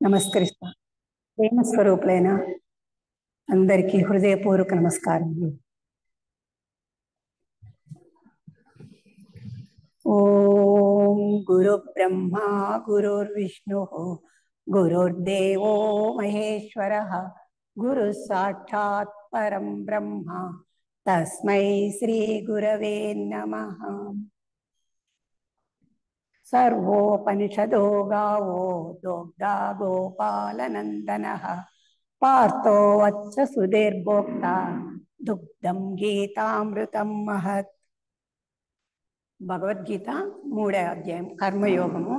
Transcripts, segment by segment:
నమస్కరిస్తా. ప్రేమ స్వరూపులైన అందరికీ హృదయపూర్వక నమస్కారములు. ఓం గురు బ్రహ్మ గురుర్విష్ణు గురుర్దేవో మహేశ్వర గురు సాక్షాత్ పరం బ్రహ్మ తస్మై శ్రీ గురవే నమః. సర్వోపనిషదో గావో దోగ్ధా గోపాలనందనః పార్థో వత్స సుధీర్భోక్త దుగ్ధం గీతామృతం మహత్. భగవద్గీత 3వ అధ్యాయం కర్మయోగము.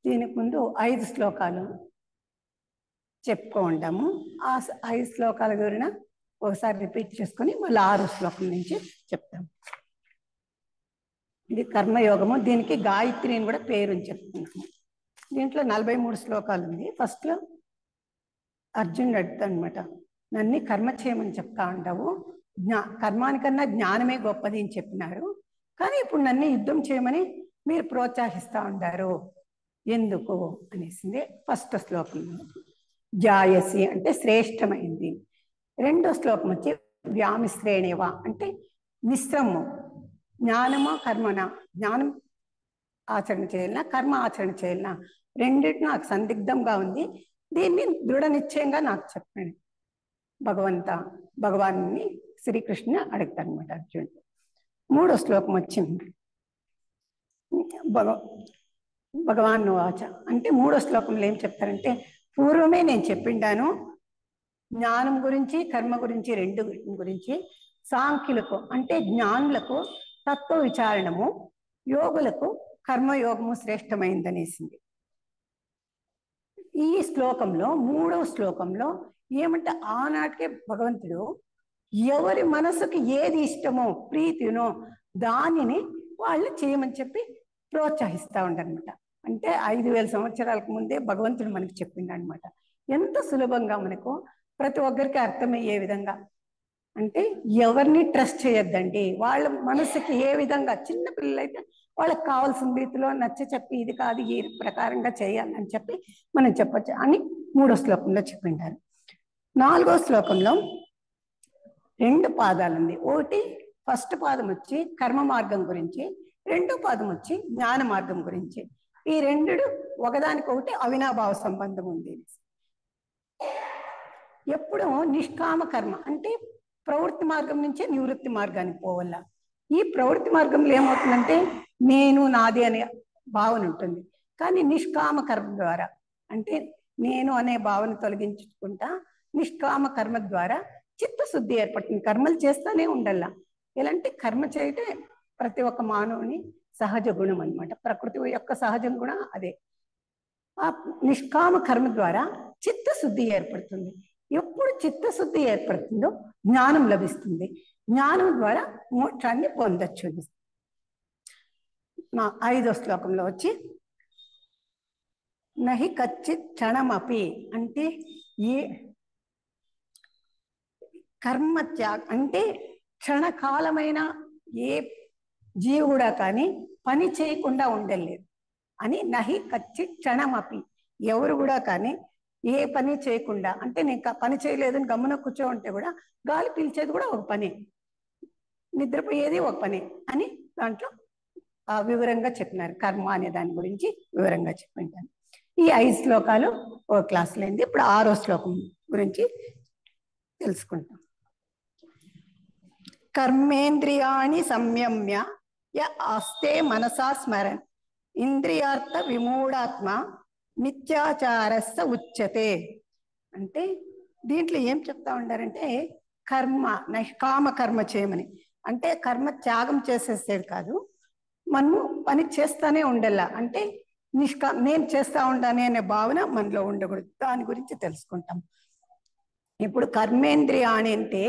దీనికి ముందు 5 శ్లోకాలు చెప్పుకుంటాము. ఆ 5 శ్లోకాల గురిన ఒకసారి రిపీట్ చేసుకొని మళ్ళీ 6వ శ్లోకం నుంచి చెప్తాము. ఇది కర్మయోగము. దీనికి గాయత్రి అని కూడా పేరు చెప్తున్నాము. దీంట్లో 43 శ్లోకాలు ఉంది. ఫస్ట్లో అర్జునుడు అడుగుతాడు అనమాట, నన్ను కర్మ చేయమని చెప్తా ఉంటావు, కర్మానికన్నా జ్ఞానమే గొప్పది అని చెప్పినారు, కానీ ఇప్పుడు నన్ను యుద్ధం చేయమని మీరు ప్రోత్సహిస్తూ ఉంటారు, ఎందుకు అనేసింది ఫస్ట్ శ్లోకంలో. జాయసి అంటే శ్రేష్టమైంది. 2వ శ్లోకం వచ్చి వ్యామిశ్రేణేవా అంటే మిశ్రమము. జ్ఞానమా కర్మనా, జ్ఞానం ఆచరణ చేయాలన్నా కర్మ ఆచరణ చేయాలన్నా రెండింటి నాకు సందిగ్ధంగా ఉంది, దీన్ని దృఢ నిశ్చయంగా నాకు చెప్పండి. భగవాన్ని శ్రీకృష్ణ అడుగుతాడు అనమాట అర్జునుడు. 3వ శ్లోకం వచ్చింది భగవాన్ వాచ అంటే 3వ శ్లోకంలో ఏం చెప్తారంటే, పూర్వమే నేను చెప్పిండాను జ్ఞానం గురించి కర్మ గురించి 2 గురించి. సాంఖ్యులకు అంటే జ్ఞానులకు తత్వ విచారణము, యోగులకు కర్మయోగము శ్రేష్టమైందనేసింది. ఈ శ్లోకంలో 3వ శ్లోకంలో ఏమంటే, ఆనాటికే భగవంతుడు ఎవరి మనసుకి ఏది ఇష్టమో ప్రీతినో దానిని వాళ్ళు చేయమని చెప్పి ప్రోత్సహిస్తూ ఉండనమాట. అంటే 5000 సంవత్సరాలకు ముందే భగవంతుడు మనకి చెప్పిండు అనమాట. ఎంత సులభంగా మనకు ప్రతి ఒక్కరికి అర్థమయ్యే విధంగా. అంటే ఎవరిని ట్రస్ట్ చేయొద్దండి, వాళ్ళ మనసుకి ఏ విధంగా, చిన్న పిల్లలైతే వాళ్ళకి కావాల్సిన రీతిలో నచ్చ చెప్పి ఇది కాదు ఈ ప్రకారంగా చేయాలని చెప్పి మనం చెప్పచ్చు అని 3వ శ్లోకంలో చెప్పింటారు. 4వ శ్లోకంలో 2 పాదాలు ఉంది. ఒకటి ఫస్ట్ పాదం వచ్చి కర్మ మార్గం గురించి, 2వ పాదం వచ్చి జ్ఞాన మార్గం గురించి. ఈ 2 ఒకదానికొకటి అవినాభావ సంబంధం ఉంది. ఎప్పుడు నిష్కామ కర్మ అంటే ప్రవృత్తి మార్గం నుంచి నివృత్తి మార్గానికి పోవాల. ఈ ప్రవృత్తి మార్గంలో ఏమవుతుందంటే నేను నాది అనే భావన ఉంటుంది, కానీ నిష్కామ కర్మ ద్వారా అంటే నేను అనే భావన తొలగించుకుంటా నిష్కామ కర్మ ద్వారా చిత్తశుద్ధి ఏర్పడుతుంది. కర్మలు చేస్తానే ఉండాల. ఎలాంటి కర్మ చేయటం ప్రతి ఒక్క మానవుని సహజ గుణం అనమాట. ప్రకృతి యొక్క సహజ గుణం అదే. ఆ నిష్కామ కర్మ ద్వారా చిత్తశుద్ధి ఏర్పడుతుంది. ఎప్పుడు చిత్తశుద్ధి ఏర్పడుతుందో జ్ఞానం లభిస్తుంది. జ్ఞానం ద్వారా మోక్షాన్ని పొందొచ్చు. 5వ శ్లోకంలో వచ్చి నహి కచ్చిత్ క్షణమపి అంటే ఏ కర్మ త్యాగ అంటే క్షణకాలమైన ఏ జీవి కూడా కానీ పని చేయకుండా ఉండలేదు అని. నహి కచ్చిత్ క్షణమపి ఎవరు కూడా కానీ ఏ పని చేయకుండా అంటే నేను పని చేయలేదని గమ్మున కూర్చో ఉంటే కూడా గాలి పీల్చేది కూడా ఒక పని, నిద్రపోయేది ఒక పని అని దాంట్లో వివరంగా చెప్పినారు. కర్మ అనే దాని గురించి వివరంగా చెప్పింటాను. ఈ 5 శ్లోకాలు ఓ క్లాసులో అయింది. ఇప్పుడు 6వ శ్లోకం గురించి తెలుసుకుంటాం. కర్మేంద్రియాణి సంయమ్య య ఆస్తే మనసా స్మరన్ ఇంద్రియార్థ విమూఢాత్మ మిథ్యాచారస్స ఉచ్యతే. అంటే దీంట్లో ఏం చెప్తా ఉంటారంటే, కర్మ నిష్కామ కర్మ చేయమని అంటే కర్మ త్యాగం చేసేసేది కాదు, మనము పని చేస్తానే ఉండాల. అంటే నేను చేస్తా ఉంటానే అనే భావన మనలో ఉండకూడదు. దాని గురించి తెలుసుకుంటాం. ఇప్పుడు కర్మేంద్రియాణి అంటే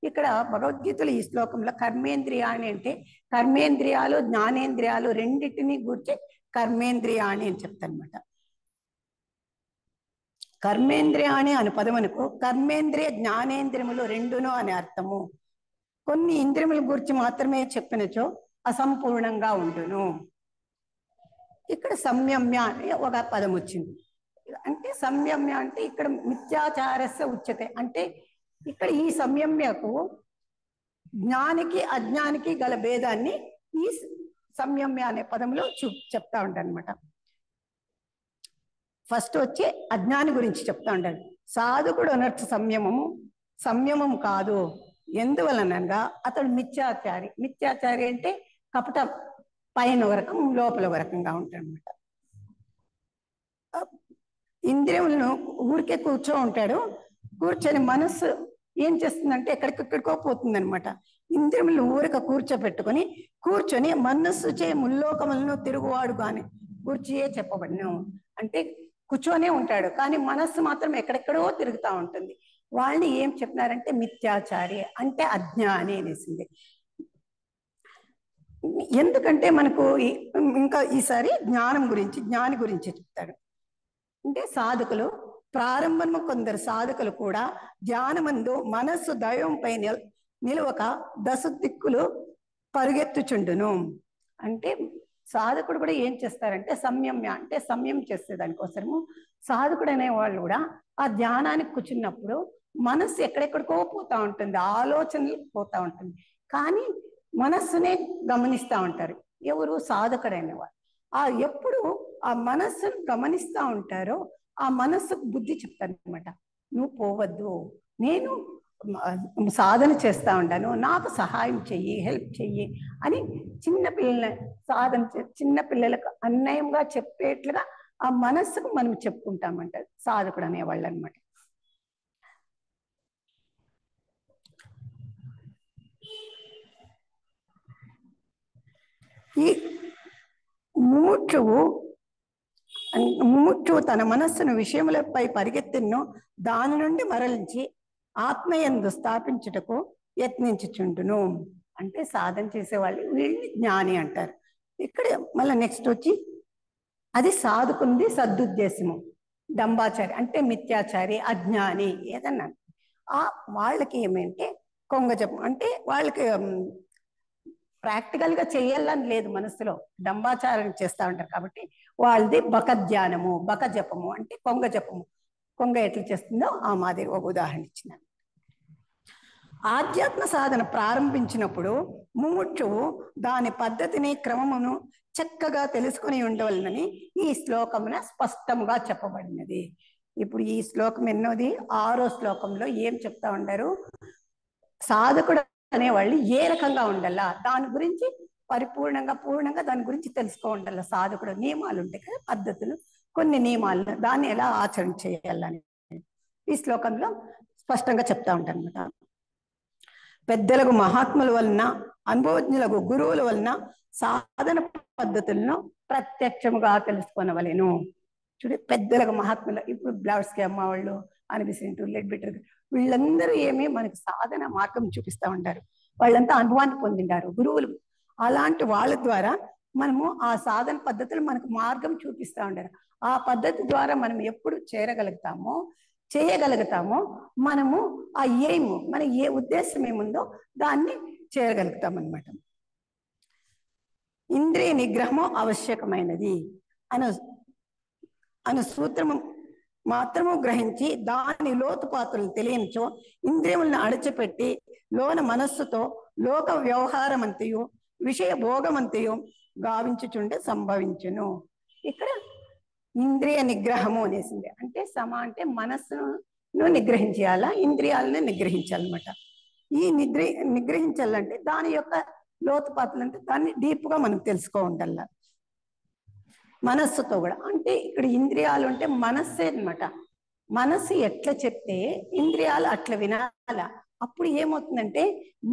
ఇక్కడ భగవద్గీతలో ఈ శ్లోకంలో కర్మేంద్రియాణి అంటే కర్మేంద్రియాలు జ్ఞానేంద్రియాలు రెండింటినీ గురించి కర్మేంద్రియాణి అని చెప్తానమాట. కర్మేంద్రియాణి అనే పదమునకు కర్మేంద్రియ జ్ఞానేంద్రియములు 2 అనే అర్థము. కొన్ని ఇంద్రియముల గురించి మాత్రమే చెప్పినచో అసంపూర్ణంగా ఉండును. ఇక్కడ సంయమ్య అనే ఒక పదం వచ్చింది. అంటే సంయమ్య అంటే ఇక్కడ మిథ్యాచారస్య ఉచ్యతే అంటే ఇక్కడ ఈ సంయమ్యకు జ్ఞానికి అజ్ఞానికి గల భేదాన్ని ఈ సంయమ్య అనే పదంలో చెప్తా ఉంటాను అనమాట. ఫస్ట్ వచ్చి అజ్ఞాని గురించి చెప్తా ఉంటాడు. సాధకుడు అనర్థ సంయమము కాదు. ఎందువలనగా అతడు మిథ్యాచారి. మిథ్యాచారి అంటే కపట, పైన ఒక రకం లోపల ఒక రకంగా ఉంటాడు అనమాట. ఇంద్రియములను ఊరికే కూర్చో ఉంటాడు. కూర్చొని మనస్సు ఏం చేస్తుందంటే ఎక్కడికెక్కడికో పోతుందనమాట. ఇంద్రియములను ఊరిక కూర్చొని మనస్సు చే ముల్లోకములను తిరుగువాడు కానీ కూర్చియే చెప్పబడిను. అంటే కూర్చొనే ఉంటాడు కానీ మనస్సు మాత్రం ఎక్కడెక్కడో తిరుగుతూ ఉంటుంది. వాళ్ళని ఏం చెప్తున్నారంటే మిథ్యాచారి అంటే అజ్ఞాని అనేసింది. ఎందుకంటే మనకు ఇంకా ఈసారి జ్ఞాని గురించి చెప్తాడు. అంటే సాధకులు ప్రారంభంలో కొందరు సాధకులు కూడా ధ్యానమందు మనస్సు దైవంపై నిలవక దశదిక్కులు పరుగెత్తుచుండును. అంటే సాధకుడు కూడా ఏం చేస్తారంటే సంయమ్య అంటే సంయమం చేసే దానికోసము సాధకుడు అనే వాళ్ళు కూడా ఆ ధ్యానానికి కూర్చున్నప్పుడు మనస్సు ఎక్కడెక్కడికో పోతా ఉంటుంది, ఆలోచనలు పోతా ఉంటుంది. కానీ మనస్సునే గమనిస్తూ ఉంటారు ఎవరు? సాధకుడైన వాళ్ళు. ఎప్పుడు ఆ మనస్సును గమనిస్తూ ఉంటారో ఆ మనస్సుకు బుద్ధి చెప్తాను అనమాట. నువ్వు పోవద్దు, నేను సాధన చేస్తూ ఉంటాను, నాకు సహాయం చెయ్యి, హెల్ప్ చెయ్యి అని చిన్నపిల్లలకు అన్యాయంగా చెప్పేట్లుగా ఆ మనస్సుకు మనం చెప్పుకుంటామంట సాధకుడు అనేవాళ్ళు అనమాట. ఈ ముముక్షువు తన మనస్సును విషయములపై పరిగెత్తిను దాని నుండి మరలించి ఆత్మయందు స్థాపించుటకు యత్నించుచుండును. అంటే సాధన చేసేవాళ్ళు వీళ్ళని జ్ఞాని అంటారు. ఇక్కడ మళ్ళీ నెక్స్ట్ వచ్చి అది సాధుకుంది సదుద్దేశము. డంబాచారి అంటే మిథ్యాచారి, అజ్ఞాని ఏదన్నా వాళ్ళకి ఏమంటే కొంగజపం అంటే వాళ్ళకి ప్రాక్టికల్ గా చేయాలని లేదు, మనసులో డంబాచారం చేస్తూ ఉంటారు కాబట్టి వాళ్ళది బకధ్యానము, బకజపము అంటే కొంగ జపము. కొంగ ఎట్లా చేస్తుందో ఆ మాదిరి ఒక ఉదాహరణ ఇచ్చిన. ఆధ్యాత్మ సాధన ప్రారంభించినప్పుడు ముముక్షువు దాని పద్ధతిని క్రమమును చక్కగా తెలుసుకుని ఉండవలనని ఈ శ్లోకమున స్పష్టంగా చెప్పబడినది. ఇప్పుడు ఈ శ్లోకం ఎన్నోది? 6వ శ్లోకంలో ఏం చెప్తా ఉండారు? సాధకుడు అనేవాళ్ళు ఏ రకంగా ఉండాలా దాని గురించి పూర్ణంగా దాని గురించి తెలుసుకో ఉండాలి. సాధకుడు నియమాలు ఉంటాయి కదా, పద్ధతులు, కొన్ని నియమాలు, దాన్ని ఎలా ఆచరణ చేయాలని ఈ శ్లోకంలో స్పష్టంగా చెప్తా ఉంటాను అనమాట. పెద్దలకు మహాత్ముల వలన, అనుభవజ్ఞులకు గురువుల వలన సాధన పద్ధతులను ప్రత్యక్షముగా తెలుసుకొనవలెను. చూడు, పెద్దలకు మహాత్ములు, ఇప్పుడు బ్లౌడ్స్కి అమ్మ వాళ్ళు, అనిపిసింటు, లెడ్ బిటర్, వీళ్ళందరూ ఏమి మనకి సాధన మార్గం చూపిస్తూ ఉంటారు. వాళ్ళంతా అనుభవాన్ని పొందిండారు గురువులు. అలాంటి వాళ్ళ ద్వారా మనము ఆ సాధన పద్ధతులు మనకు మార్గం చూపిస్తూ ఉంటారు. ఆ పద్ధతి ద్వారా మనం ఎప్పుడు చేయగలుగుతామో మనము ఆ మన ఏ ఉద్దేశం ఏముందో దాన్ని చేయగలుగుతాం అన్నమాట. ఇంద్రియ నిగ్రహము ఆవశ్యకమైనది అను సూత్రము మాత్రము గ్రహించి దాని లోతుపాతులను తెలియనిచో ఇంద్రియములను అణచిపెట్టి లోన మనస్సుతో లోక వ్యవహారమంతయు విషయ భోగమంతయు గావించుచుండే సంభవించును. ఇక్కడ ఇంద్రియ నిగ్రహము అనేసింది. అంటే అంటే మనస్సును నిగ్రహించాలా, ఇంద్రియాలను నిగ్రహించాలన్నమాట. ఈ నిగ్రహించాలంటే దాని యొక్క లోతుపాతులు అంటే దాన్ని డీప్గా మనం తెలుసుకో ఉండాల. మనస్సుతో కూడా అంటే ఇక్కడ ఇంద్రియాలు అంటే మనస్సే అనమాట. మనస్సు ఎట్లా చెప్తే ఇంద్రియాలు అట్లా వినాల. అప్పుడు ఏమవుతుందంటే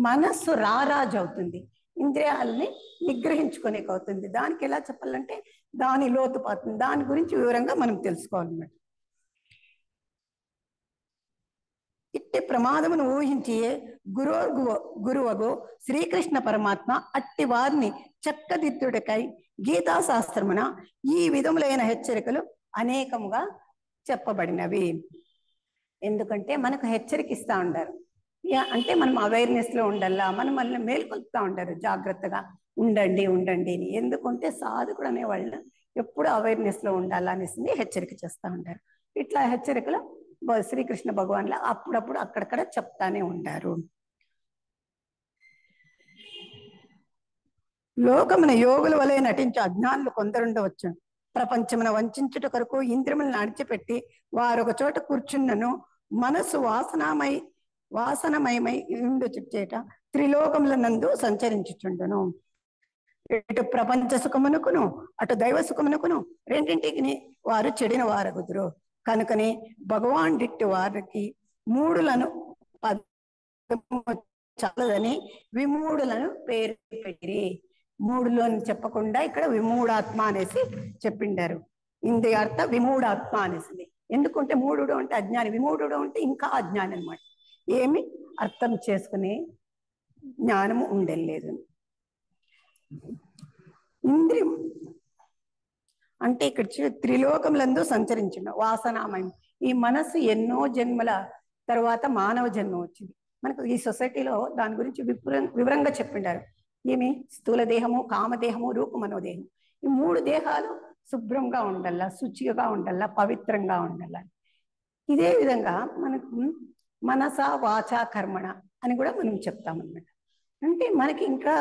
మనస్సు రారాజు అవుతుంది, ఇంద్రియాలని నిగ్రహించుకునేకి అవుతుంది. దానికి ఎలా చెప్పాలంటే దాని లోతుపాతుంది, దాని గురించి వివరంగా మనం తెలుసుకోవాలన్నమాట. ఇట్టి ప్రమాదమును ఊహించి గురువగు శ్రీకృష్ణ పరమాత్మ అట్టి వారిని చక్కదిద్దుడికై గీతాశాస్త్రమున ఈ విధములైన హెచ్చరికలు అనేకముగా చెప్పబడినవి. ఎందుకంటే మనకు హెచ్చరిక ఇస్తూ ఉంటారు, అంటే మనం అవేర్నెస్ లో ఉండాలా, మనల్ని మేల్కొల్పుతూ ఉంటారు, జాగ్రత్తగా ఉండండి అని. ఎందుకంటే సాధకుడు అనే వాళ్ళు ఎప్పుడు అవేర్నెస్ లో ఉండాలనేసి హెచ్చరిక చేస్తూ ఉంటారు. ఇట్లా హెచ్చరికలు శ్రీకృష్ణ భగవాన్ల అప్పుడప్పుడు అక్కడక్కడ చెప్తానే ఉంటారు. లోకమున యోగుల వలె నటించే అజ్ఞానులు కొందరుండవచ్చు. ప్రపంచమున వంచుట కొరకు ఇంద్రియములను అణిచిపెట్టి వారు ఒక చోట కూర్చున్నను మనసు వాసనమయమై ఉండుచేట త్రిలోకముల నందు సంచరించుచుండును. ఇటు ప్రపంచ సుఖమునకును అటు దైవ సుఖమునకును రెండింటికి వారు చెడిన వారగుదురు. కనుకనే భగవాన్ డిట్టి వారికి మూడులను చాలదని విమూఢులను పేరు పెట్టి, మూడులోని చెప్పకుండా ఇక్కడ విమూఢాత్మ అనేసి చెప్పిండారు. ఇంది అర్థ విమూఢాత్మ అనేసి. ఎందుకంటే మూఢుడు అంటే అజ్ఞాని, విమూఢుడు అంటే ఇంకా అజ్ఞాని అనమాట. ఏమి అర్థం చేసుకునే జ్ఞానము ఉండలేదు. ఇంద్రియం అంటే ఇక్కడ త్రిలోకములందు సంచరించిన వాసనామయం. ఈ మనసు ఎన్నో జన్మల తర్వాత మానవ జన్మ వచ్చింది. మనకు ఈ సొసైటీలో దాని గురించి వివరంగా చెప్పిండారు. ఏమి స్థూల దేహము, కామదేహము, రూప మనోదేహం. ఈ మూడు దేహాలు శుభ్రంగా ఉండాల, శుచిగా ఉండాల, పవిత్రంగా ఉండాల. ఇదే విధంగా మనకు మనస వాచ కర్మణ అని కూడా మనం చెప్తామన్నమాట. అంటే మనకి ఇంకా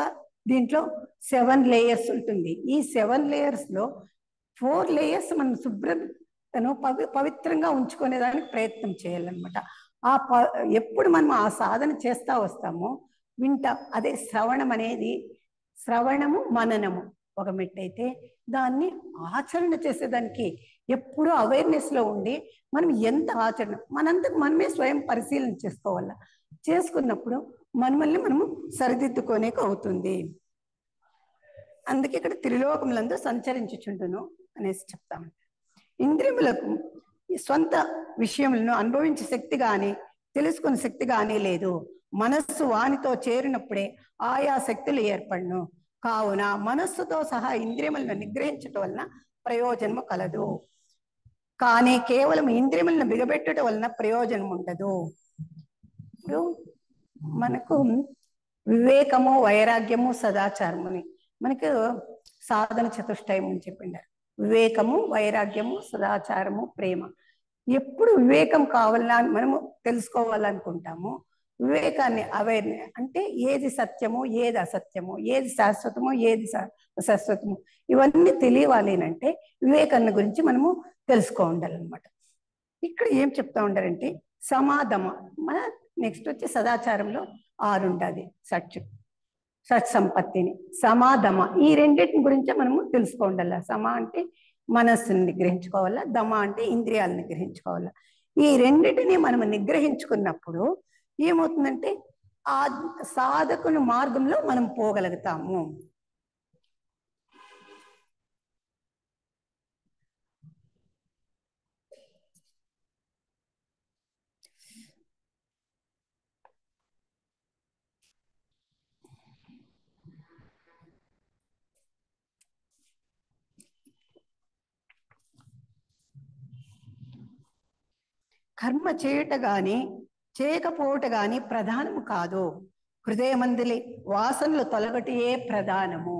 దీంట్లో 7 లేయర్స్ ఉంటుంది. ఈ 7 లేయర్స్ లో 4 లేయర్స్ మనం శుభ్రతను పవిత్రంగా ఉంచుకునేదానికి ప్రయత్నం చేయాలన్నమాట. ఎప్పుడు మనం ఆ సాధన చేస్తా వస్తామో వింటాం. అదే శ్రవణం అనేది, శ్రవణము మననము ఒక మెట్టయితే దాన్ని ఆచరణ చేసేదానికి ఎప్పుడూ అవేర్నెస్ లో ఉండి మనం ఎంత ఆచరణ మనంతకు మనమే స్వయం పరిశీలన చేసుకోవాల. చేసుకున్నప్పుడు మనల్ని మనము సరిదిద్దుకోనేక అవుతుంది. అందుకే ఇక్కడ త్రిలోకములందు సంచరించుచుండును అనేసి చెప్తాము. ఇంద్రియములకు సొంత విషయములను అనుభవించే శక్తి కానీ తెలుసుకునే శక్తి కానీ లేదు. మనస్సు వానితో చేరినప్పుడే ఆయా శక్తులు ఏర్పడును. కావున మనస్సుతో సహా ఇంద్రియములను నిగ్రహించటం వలన ప్రయోజనము కలదు. కానీ కేవలం ఇంద్రియములను బిగబెట్టడం వలన ప్రయోజనం ఉండదు. ఇప్పుడు మనకు వివేకము, వైరాగ్యము, సదాచారముని మనకు సాధన చతుష్టయం అని చెప్పిండారు. వివేకము, వైరాగ్యము, సదాచారము, ప్రేమ. ఎప్పుడు వివేకం కావాలని మనము తెలుసుకోవాలనుకుంటాము. వివేకాన్ని అవేర్నెస్ అంటే ఏది సత్యము, ఏది అసత్యము, ఏది శాశ్వతము, ఏది అశాశ్వతము, ఇవన్నీ తెలియాలి అంటే వివేకాన్ని గురించి మనము తెలుసుకో ఉండాలన్నమాట. ఇక్కడ ఏం చెప్తా ఉండారంటే సమాధమ. మన నెక్స్ట్ వచ్చి సదాచారంలో 6 ఉంటుంది. సత్ సంపత్తిని, సమాధమ, ఈ రెండింటిని గురించే మనము తెలుసుకో ఉండాలి. సమ అంటే మనస్సుని నిగ్రహించుకోవాలా, దమ అంటే ఇంద్రియాలను నిగ్రహించుకోవాలా. ఈ రెండింటిని మనం నిగ్రహించుకున్నప్పుడు ఏమవుతుందంటే ఆ సాధకుని మార్గంలో మనం పోగలుగుతాము. కర్మ చేయుట గాని చేయకపోవట గాని ప్రధానము కాదు. హృదయమందలి వాసనలు తొలగటియే ప్రధానము.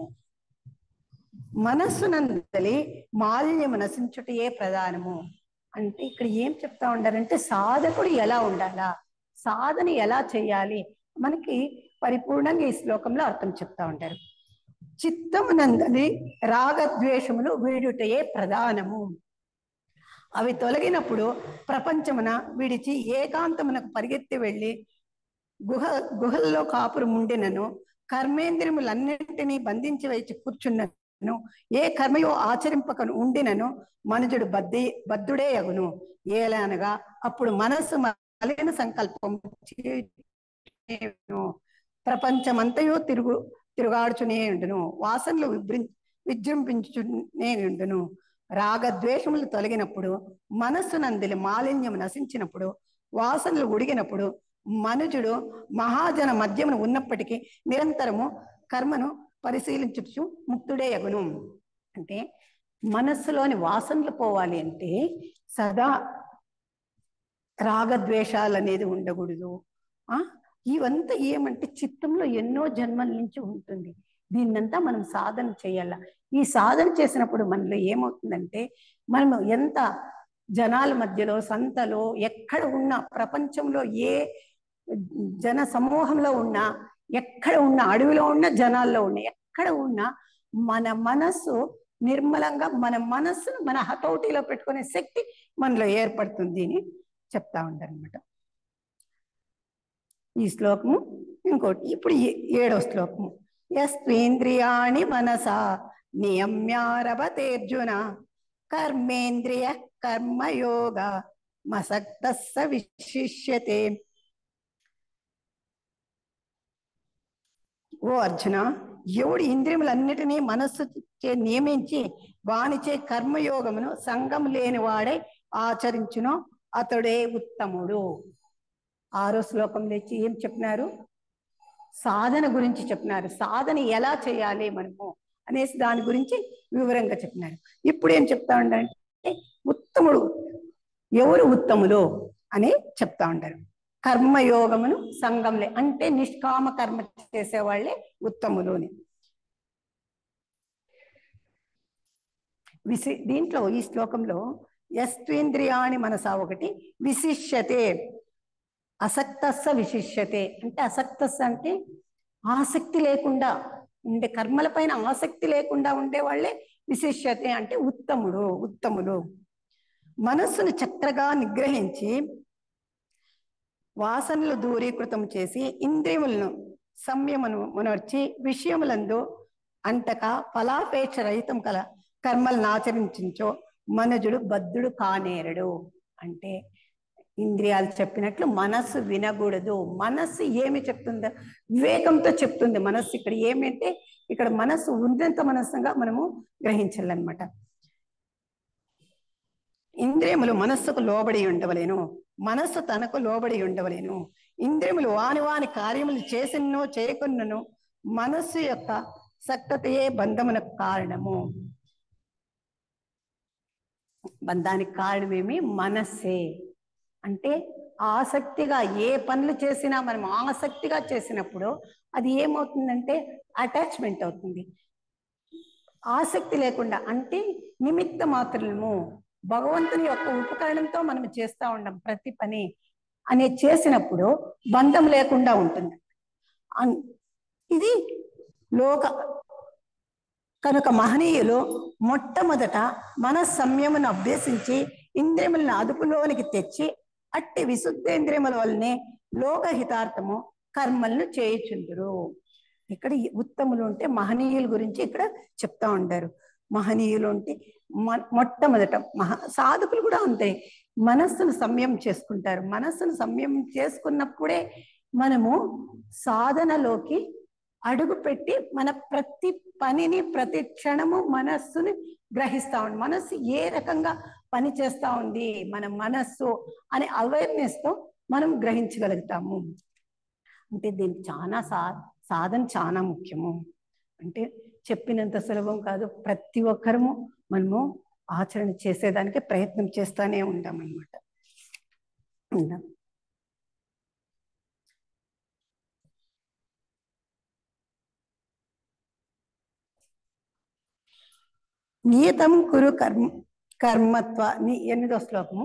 మనస్సునందలి మాలిన్యము నశించుటయే ప్రధానము. అంటే ఇక్కడ ఏం చెప్తా ఉండారంటే సాధకుడు ఎలా ఉండాలా, సాధన ఎలా చేయాలి మనకి పరిపూర్ణంగా ఈ శ్లోకంలో అర్థం చెప్తా ఉంటారు. చిత్తమునందలి రాగద్వేషములు వీడుటయే ప్రధానము. అవి తొలగినప్పుడు ప్రపంచమున విడిచి ఏకాంతమునకు పరిగెత్తి వెళ్ళి గుహల్లో కాపురు ముండినను, కర్మేంద్రియములన్నింటినీ బంధించి వేచి కూర్చున్నను, ఏ కర్మయో ఆచరింపకను ఉండినను మనుజుడు బద్ధుడే అగును. ఏలనగా అప్పుడు మనస్సు మలిన సంకల్పం ప్రపంచమంతయో తిరుగాడుచునే ఉండును. వాసనలు విజృంభించునే ఉండును. రాగద్వేషములు తొలగినప్పుడు, మనస్సునందలి మాలిన్యం నశించినప్పుడు, వాసనలు ఉడిగినప్పుడు మనుజుడు మహాజన మధ్యమును ఉన్నప్పటికీ నిరంతరము కర్మను పరిశీలించుచు ముక్తుడే అగును. అంటే మనస్సులోని వాసనలు పోవాలి అంటే సదా రాగద్వేషాలు అనేది ఉండకూడదు. ఇవంతా ఏమంటే చిత్తంలో ఎన్నో జన్మల నుంచి ఉంటుంది. దీన్నంతా మనం సాధన చేయాల. ఈ సాధన చేసినప్పుడు మనలో ఏమవుతుందంటే మనం ఎంత జనాల మధ్యలో, సంతలో, ఎక్కడ ఉన్నా, ప్రపంచంలో ఏ జన సమూహంలో ఉన్నా, ఎక్కడ ఉన్నా, అడవిలో ఉన్న, జనాల్లో ఉన్న, ఎక్కడ ఉన్నా మన మనస్సు నిర్మలంగా, మన మనస్సును మన హతోటిలో పెట్టుకునే శక్తి మనలో ఏర్పడుతుంది అని చెప్తా ఉంటారు అనమాట. ఈ శ్లోకము. ఇంకోటి ఇప్పుడు 7వ శ్లోకము. యస్వేంద్రియాణి మనసా నియమ్యారభతేర్జున కర్మేంద్రియ కర్మయోగ మసక్తస్స విశిష్యతే. ఓ అర్జున, ఎవడు ఇంద్రియములన్నిటినీ మనస్సు చే నియమించి వానిచే కర్మయోగమును సంగం లేని వాడే ఆచరించునో అతడే ఉత్తముడు. 6వ శ్లోకంలో ఏం చెప్పినారు? సాధన గురించి చెప్పినారు. సాధన ఎలా చేయాలి మనము అనేసి దాని గురించి వివరంగా చెప్పినారు. ఇప్పుడు ఏం చెప్తా ఉంటారంటే ఉత్తముడు ఎవరు ఉత్తములు అని చెప్తా ఉంటారు. కర్మయోగమును సంగంలే అంటే నిష్కామ కర్మ చేసేవాళ్ళే ఉత్తములు అని. దీంట్లో ఈ శ్లోకంలో యస్వేంద్రియాణి మనసా ఒకటి, విశిష్యతే అసక్తస్స విశిష్యతే అంటే అసక్తస్స అంటే ఆసక్తి లేకుండా ఉండే, కర్మల పైన ఆసక్తి లేకుండా ఉండే వాళ్ళే విశిష్యతే అంటే ఉత్తములు. మనస్సును చక్కగా నిగ్రహించి వాసనలు దూరీకృతం చేసి ఇంద్రియములను సంయమనర్చి విషయములందు అంటక ఫలాపేక్ష రహితం కల కర్మలను ఆచరించో మనుజుడు బద్ధుడు కానేరడు. అంటే ఇంద్రియాలు చెప్పినట్లు మనస్సు వినకూడదు. మనస్సు ఏమి చెప్తుందో వివేకంతో చెప్తుంది మనస్సు. ఇక్కడ ఏమంటే ఇక్కడ మనస్సు ఉన్నంత మనస్సుగా మనము గ్రహించాలన్నమాట. ఇంద్రియములు మనస్సుకు లోబడి ఉండవలేను, మనస్సు తనకు లోబడి ఉండవలేను. ఇంద్రియములు వాని కార్యములు చేసినో చేయకున్నను మనస్సు యొక్క సక్తతయే బంధమునకు కారణము. బంధానికి కారణమేమి? మనస్సే. అంటే ఆసక్తిగా ఏ పనులు చేసినా మనం ఆసక్తిగా చేసినప్పుడు అది ఏమవుతుందంటే అటాచ్మెంట్ అవుతుంది. ఆసక్తి లేకుండా అంటే నిమిత్త మాత్రము, భగవంతుని యొక్క ఉపకరణంతో మనం చేస్తూ ఉంటాం ప్రతి పని అనే చేసినప్పుడు బంధం లేకుండా ఉంటుంది. ఇది కనుక మహనీయులు మొట్టమొదట మన సంయమను అభ్యసించి ఇంద్రియములను అదుపులోనికి తెచ్చి అట్టి విశుద్ధేంద్రియముల వల్లనే లోకహితార్థము కర్మలను చేయుచుందురు. ఇక్కడ ఉత్తములు అంటే మహనీయుల గురించి ఇక్కడ చెప్తా ఉంటారు. మహనీయులు అంటే మొట్టమొదట సాధకులు కూడా అంతే, మనస్సును సంయమం చేసుకుంటారు. మనస్సును సంయమం చేసుకున్నప్పుడే మనము సాధనలోకి అడుగు పెట్టి మన ప్రతి పనిని ప్రతి క్షణము మనస్సుని గ్రహిస్తా ఉంది. మనస్సు ఏ రకంగా పని చేస్తా ఉంది, మన మనస్సు అనే అవేర్నెస్ తో మనం గ్రహించగలుగుతాము. అంటే దీనికి చాలా సాధన చాలా ముఖ్యము. అంటే చెప్పినంత సులభం కాదు. ప్రతి ఒక్కరము మనము ఆచరణ చేసేదానికి ప్రయత్నం చేస్తానే ఉంటామన్నమాట. నియతం కురు కర్మత్వ 8వ శ్లోకము.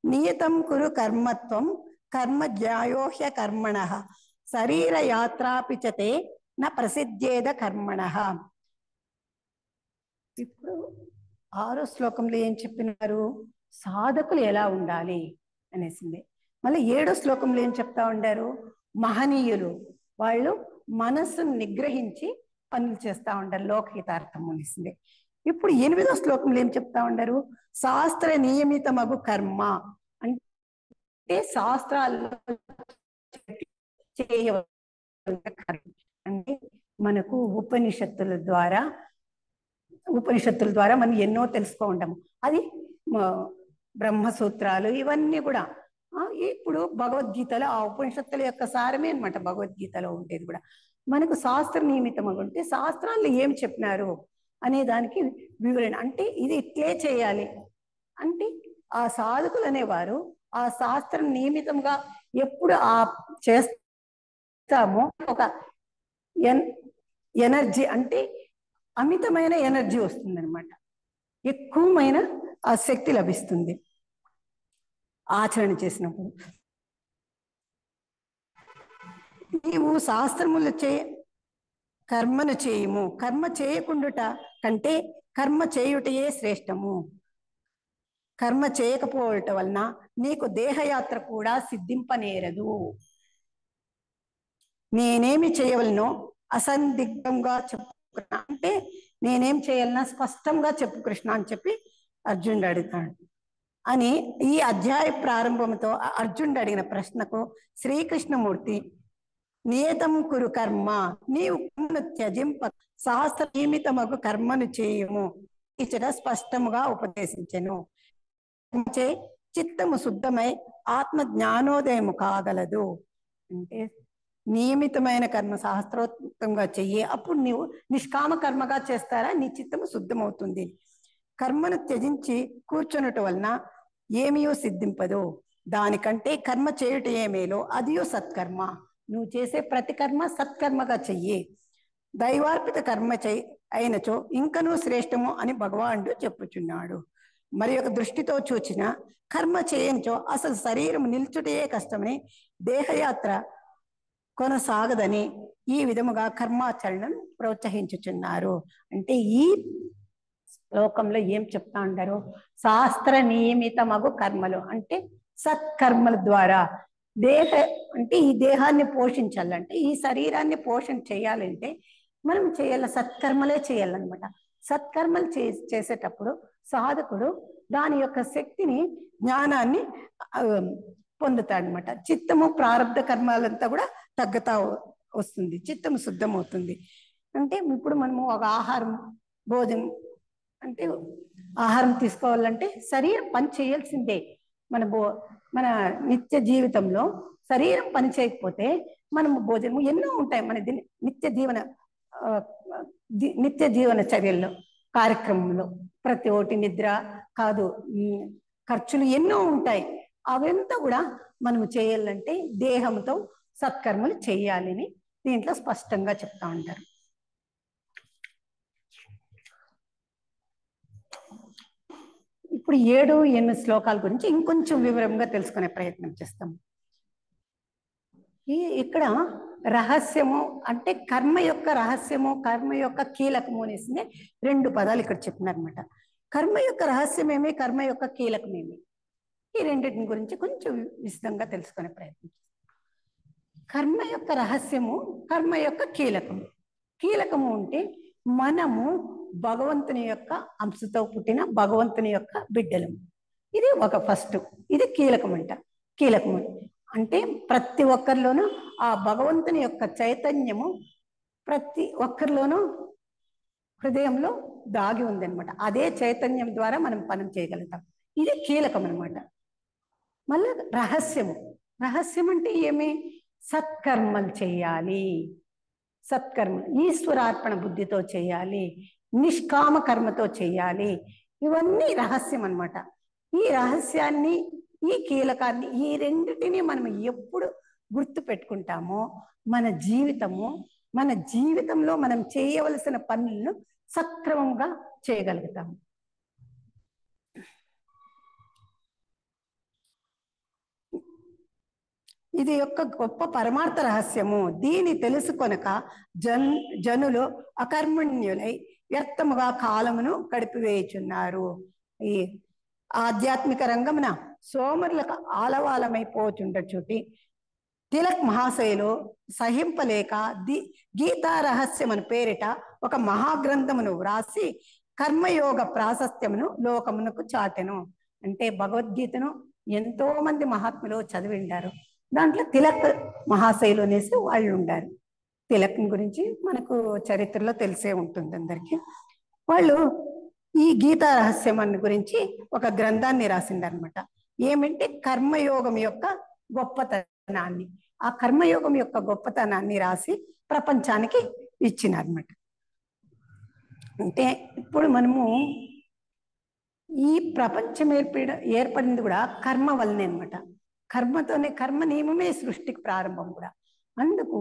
నియతం కురు కర్మత్వం కర్మ జ్యాయోహ్య కర్మణః శరీర యాత్రాపిచతే న ప్రసిద్ధేద కర్మణః. ఇప్పుడు 6వ శ్లోకంలో ఏం చెప్పినారు? సాధకులు ఎలా ఉండాలి అనేసింది. మళ్ళీ 7వ శ్లోకంలో ఏం చెప్తా ఉండారు? మహనీయులు వాళ్ళు మనస్సును నిగ్రహించి పనులు చేస్తా ఉంటారు, లోకహితార్థం అనేసింది. ఇప్పుడు 8వ శ్లోకంలో ఏం చెప్తా ఉండారు? శాస్త్ర నియమిత మగు కర్మ అంటే శాస్త్రాల్లో చేయవలసిన కర్మ. అంటే మనకు ఉపనిషత్తుల ద్వారా మనం ఎన్నో తెలుసుకో ఉంటాము. అది బ్రహ్మసూత్రాలు ఇవన్నీ కూడా ఇప్పుడు భగవద్గీతలో ఆ ఉపనిషత్తుల యొక్క సారమే అనమాట. భగవద్గీతలో ఉండేది కూడా మనకు శాస్త్ర నియమితం అంటే శాస్త్రాల్లో ఏం చెప్పినారు అనే దానికి వివరణ. అంటే ఇది ఇట్లే చేయాలి అంటే ఆ సాధకులు అనేవారు ఆ శాస్త్రం నియమితంగా ఎప్పుడు చేస్తామో ఒక ఎనర్జీ అంటే అమితమైన ఎనర్జీ వస్తుంది అనమాట, ఎక్కువమైన ఆ శక్తి లభిస్తుంది. ఆచరణ చేసినప్పుడు. నీవు శాస్త్రములు కర్మను చేయము, కర్మ చేయకుండుట కంటే కర్మ చేయుటయే శ్రేష్టము. కర్మ చేయకపోవటం వలన నీకు దేహయాత్ర కూడా సిద్ధింపనేరదు. నేనేమి చేయవలనో అసందిగ్ధంగా చెప్పు కృష్ణ, అంటే నేనేం చేయాలన్నా స్పష్టంగా చెప్పు కృష్ణ అని చెప్పి అర్జునుడు అడుగుతాడు. అని ఈ అధ్యాయ ప్రారంభంతో అర్జునుడు అడిగిన ప్రశ్నకు శ్రీకృష్ణమూర్తి నియతం కురు కర్మ, నీవు కర్మను త్యజింప శాస్త్ర నియమితమగు కర్మను చేయము ఇచ్చట స్పష్టముగా ఉపదేశించెను. చిత్తము శుద్ధమై ఆత్మ జ్ఞానోదయము కాగలదు. అంటే నియమితమైన కర్మ శాస్త్రోక్తంగా చెయ్యి, అప్పుడు నీవు నిష్కామ కర్మగా చేస్తారా నీ చిత్తము శుద్ధమవుతుంది. కర్మను త్యజించి కూర్చున్నట వలన ఏమీయో సిద్ధింపదు. దానికంటే కర్మ చేయుట ఏమేలో అదియో సత్కర్మ. నువ్వు చేసే ప్రతి కర్మ సత్కర్మగా చెయ్యి. దైవార్పిత కర్మ అయినచో ఇంకనూ శ్రేష్టము అని భగవానుడు చెప్పుచున్నాడు. మరి ఒక దృష్టితో చూచిన కర్మ చేయనిచో అసలు శరీరం నిల్చుటయే కష్టమని దేహయాత్ర కొనసాగదని ఈ విధముగా కర్మాచరణను ప్రోత్సహించుచున్నారు. అంటే ఈ శ్లోకంలో ఏం చెప్తా ఉంటారు? శాస్త్ర నియమితమగు కర్మలు అంటే సత్కర్మల ద్వారా అంటే ఈ దేహాన్ని పోషించాలంటే, ఈ శరీరాన్ని పోషణ చేయాలంటే మనం చేయాల సత్కర్మలే చేయాలన్నమాట. సత్కర్మలు చేసేటప్పుడు సాధకుడు దాని యొక్క శక్తిని, జ్ఞానాన్ని పొందుతాడనమాట. చిత్తము ప్రారంధ కర్మాలంతా కూడా తగ్గుతా వస్తుంది, చిత్తము శుద్ధమవుతుంది. అంటే ఇప్పుడు మనము ఒక ఆహారం, భోజనం అంటే ఆహారం తీసుకోవాలంటే శరీరం పని చేయాల్సిందే. మన నిత్య జీవితంలో శరీరం పని చేయకపోతే మనము భోజనము ఎన్నో ఉంటాయి మన నిత్య జీవన చర్యల్లో, కార్యక్రమంలో ప్రతి ఒక్కటి నిద్ర కాదు, ఖర్చులు ఎన్నో ఉంటాయి. అవంతా కూడా మనము చేయాలంటే దేహంతో సత్కర్మలు చేయాలని దీంట్లో స్పష్టంగా చెప్తా ఉంటారు. ఇప్పుడు 7, 8 శ్లోకాల గురించి ఇంకొంచెం వివరంగా తెలుసుకునే ప్రయత్నం చేస్తాం. ఇక్కడ రహస్యము అంటే కర్మ యొక్క రహస్యము, కర్మ యొక్క కీలకము అనేసి 2 పదాలు ఇక్కడ చెప్పినారనమాట. కర్మ యొక్క రహస్యమేమి, కర్మ యొక్క కీలకమేమి, ఈ రెండింటిని గురించి కొంచెం విశదంగా తెలుసుకునే ప్రయత్నం. కర్మ యొక్క రహస్యము, కర్మ యొక్క కీలకము. కీలకము అంటే మనము భగవంతుని యొక్క అంశతో పుట్టిన భగవంతుని యొక్క బిడ్డలము. ఇది ఒక ఫస్ట్, ఇది కీలకమంట. కీలకము అంటే ప్రతి ఒక్కరిలోనూ ఆ భగవంతుని యొక్క చైతన్యము ప్రతి ఒక్కరిలోనూ హృదయంలో దాగి ఉందన్నమాట. అదే చైతన్యం ద్వారా మనం పని చేయగలుగుతాం. ఇది కీలకం అనమాట. మళ్ళీ రహస్యము, రహస్యం అంటే ఏమి? సత్కర్మలు చేయాలి, సత్కర్మలు ఈశ్వరార్పణ బుద్ధితో చేయాలి, నిష్కామ కర్మతో చేయాలి. ఇవన్నీ రహస్యం అన్నమాట. ఈ రహస్యాన్ని, ఈ కీలకాన్ని, ఈ రెండిటిని మనం ఎప్పుడు గుర్తు పెట్టుకుంటామో మన జీవితంలో మనం చేయవలసిన పనులను సక్రమంగా చేయగలుగుతాము. ఇది యొక్క గొప్ప పరమార్థ రహస్యము. దీని తెలుసుకొనక జనులు అకర్మణ్యులై వ్యర్థముగా కాలమును గడిపివేయుచున్నారు. ఈ ఆధ్యాత్మిక రంగమున సోమరులకు ఆలవాలమైపోతుండ చూటి తిలక్ మహాశయులు సహింపలేక గీతా రహస్యమును పేరిట ఒక మహాగ్రంథమును వ్రాసి కర్మయోగ ప్రాశస్త్యమును లోకమునకు చాటెను. అంటే భగవద్గీతను ఎంతో మంది మహాత్ములు చదివిండారు. దాంట్లో తిలక్ మహాశయులు అనేసి వాళ్ళు ఉండారు. తిలక్ గురించి మనకు చరిత్రలో తెలిసే ఉంటుంది అందరికీ. వాళ్ళు ఈ గీతా రహస్యం గురించి ఒక గ్రంథాన్ని రాసిందనమాట. ఏమంటే కర్మయోగం యొక్క గొప్పతనాన్ని, ఆ కర్మయోగం యొక్క గొప్పతనాన్ని రాసి ప్రపంచానికి ఇచ్చినారనమాట. అంటే ఇప్పుడు మనము ఈ ప్రపంచం ఏర్పడింది కూడా కర్మ వల్లనే అనమాట. కర్మతోనే, కర్మ నియమమే సృష్టికి ప్రారంభం కూడా. అందుకు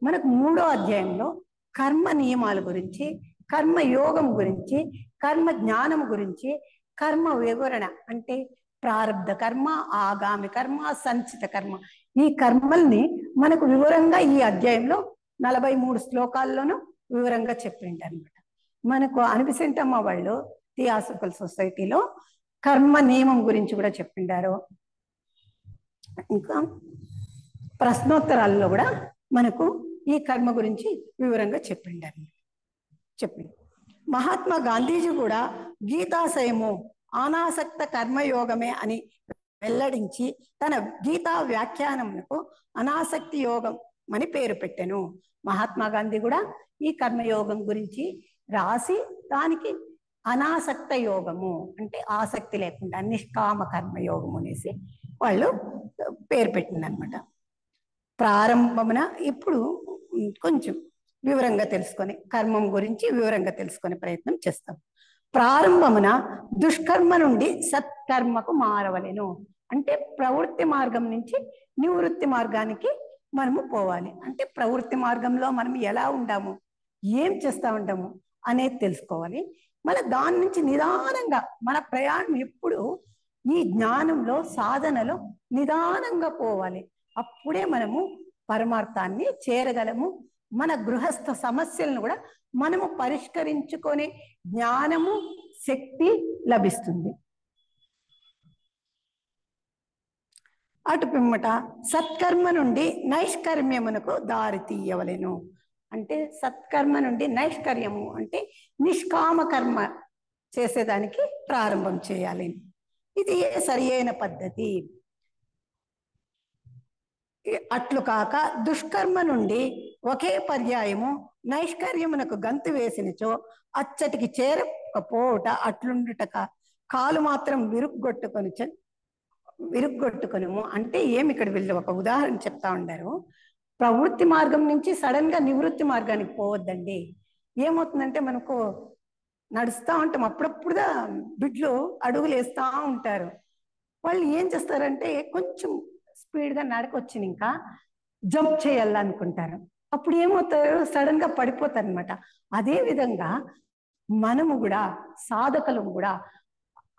మనకు 3వ అధ్యాయంలో కర్మ నియమాల గురించి, కర్మ యోగం గురించి, కర్మ జ్ఞానం గురించి, కర్మ వివరణ అంటే ప్రారబ్ధ కర్మ, ఆగామి కర్మ, సంచిత కర్మ. ఈ కర్మల్ని మనకు వివరంగా ఈ అధ్యాయంలో 43 శ్లోకాల్లోనూ వివరంగా చెప్పిండు అనమాట. మనకు అనిపిసెంటమ్మ వాళ్ళు థియాసఫికల్ సొసైటీలో కర్మ నియమం గురించి కూడా చెప్పిండారు. ఇంకా ప్రశ్నోత్తరాల్లో కూడా మనకు ఈ కర్మ గురించి వివరంగా చెప్పిండారు. మహాత్మా గాంధీజీ కూడా గీతాశయము అనాసక్త కర్మయోగమే అని వెల్లడించి తన గీతా వ్యాఖ్యానమునకు అనాసక్తి యోగం అని పేరు పెట్టెను. మహాత్మా గాంధీ కూడా ఈ కర్మయోగం గురించి రాసి దానికి అనాసక్త యోగము అంటే ఆసక్తి లేకుండా నిష్కామ కర్మయోగము అనేసి వాళ్ళు పేరు పెట్టిందనమాట. ప్రారంభమున ఇప్పుడు కొంచెం వివరంగా తెలుసుకొని కర్మం గురించి వివరంగా తెలుసుకునే ప్రయత్నం చేస్తాం. ప్రారంభమున దుష్కర్మ నుండి సత్కర్మకు మారవలెను. అంటే ప్రవృత్తి మార్గం నుంచి నివృత్తి మార్గానికి మనము పోవాలి. అంటే ప్రవృత్తి మార్గంలో మనం ఎలా ఉంటాము, ఏం చేస్తూ ఉంటాము అనేది తెలుసుకోవాలి. మళ్ళీ దాని నుంచి నిదానంగా మన ప్రయాణం ఎప్పుడు ఈ జ్ఞానంలో సాధనలో నిదానంగా పోవాలి. అప్పుడే మనము పరమార్థాన్ని చేరగలము. మన గృహస్థ సమస్యలను కూడా మనము పరిష్కరించుకునే జ్ఞానము శక్తి లభిస్తుంది. అటు పిమ్మట సత్కర్మ నుండి నైష్కర్మ్యమునకు దారి తీయవలెను. అంటే సత్కర్మ నుండి నైష్కర్యము అంటే నిష్కామ కర్మ చేసేదానికి ప్రారంభం చేయాలి. ఇది సరి అయిన పద్ధతి. అట్లు కాక దుష్కర్మ నుండి ఒకే పర్యాయము నైష్కర్యమునకు గంతు వేసినచో అచ్చటికి చేరకపోవట అట్లుండుటక కాలు మాత్రం విరుగ్గొట్టుకొనుము. అంటే ఏమి ఇక్కడ వీళ్ళు ఒక ఉదాహరణ చెప్తా ఉండారు. ప్రవృత్తి మార్గం నుంచి సడన్ గా నివృత్తి మార్గానికి పోవద్దండి. ఏమవుతుందంటే మనకు నడుస్తూ ఉంటాం, అప్పుడప్పుడుగా బిడ్లు అడుగులు వేస్తూ ఉంటారు. వాళ్ళు ఏం చేస్తారంటే కొంచెం స్పీడ్గా నడకొచ్చింది ఇంకా జంప్ చేయాలనుకుంటారు. అప్పుడు ఏమవుతారు, సడన్ గా పడిపోతారు అనమాట. అదే విధంగా మనము కూడా సాధకులు కూడా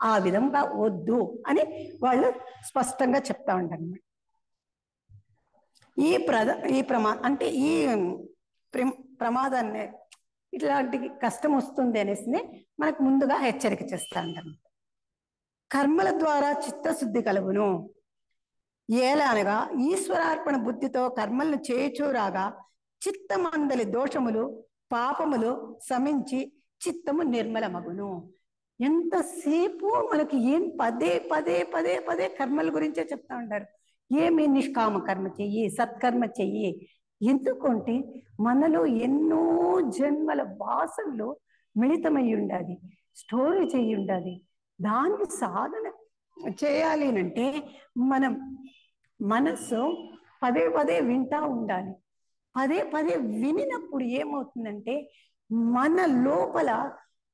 ఆ విధంగా వద్దు అని వాళ్ళు స్పష్టంగా చెప్తా ఉంటారు. ఈ ప్రమాదాన్ని ఇట్లాంటి కష్టం వస్తుంది అనేసి మనకు ముందుగా హెచ్చరిక చేస్తా ఉంటారు. కర్మల ద్వారా చిత్తశుద్ధి కలుగును. ఎలా అనగా ఈశ్వరార్పణ బుద్ధితో కర్మలను చేయుచూరాగా చిత్తమందలి దోషములు పాపములు శమించి చిత్తము నిర్మలమగును. ఎంతసేపు మనకి ఏం పదే పదే పదే పదే కర్మల గురించే చెప్తా ఉంటారు. ఏమి నిష్కామ కర్మ చెయ్యి, సత్కర్మ చెయ్యి. ఎందుకంటే మనలో ఎన్నో జన్మల వాసనలు మిళితమై ఉండాలి, స్టోరీ చెయ్యి ఉండాలి. దాన్ని సాధన చేయాలి అంటే మనం మనస్సు పదే పదే వింటా ఉండాలి. పదే పదే వినినప్పుడు ఏమవుతుందంటే మన లోపల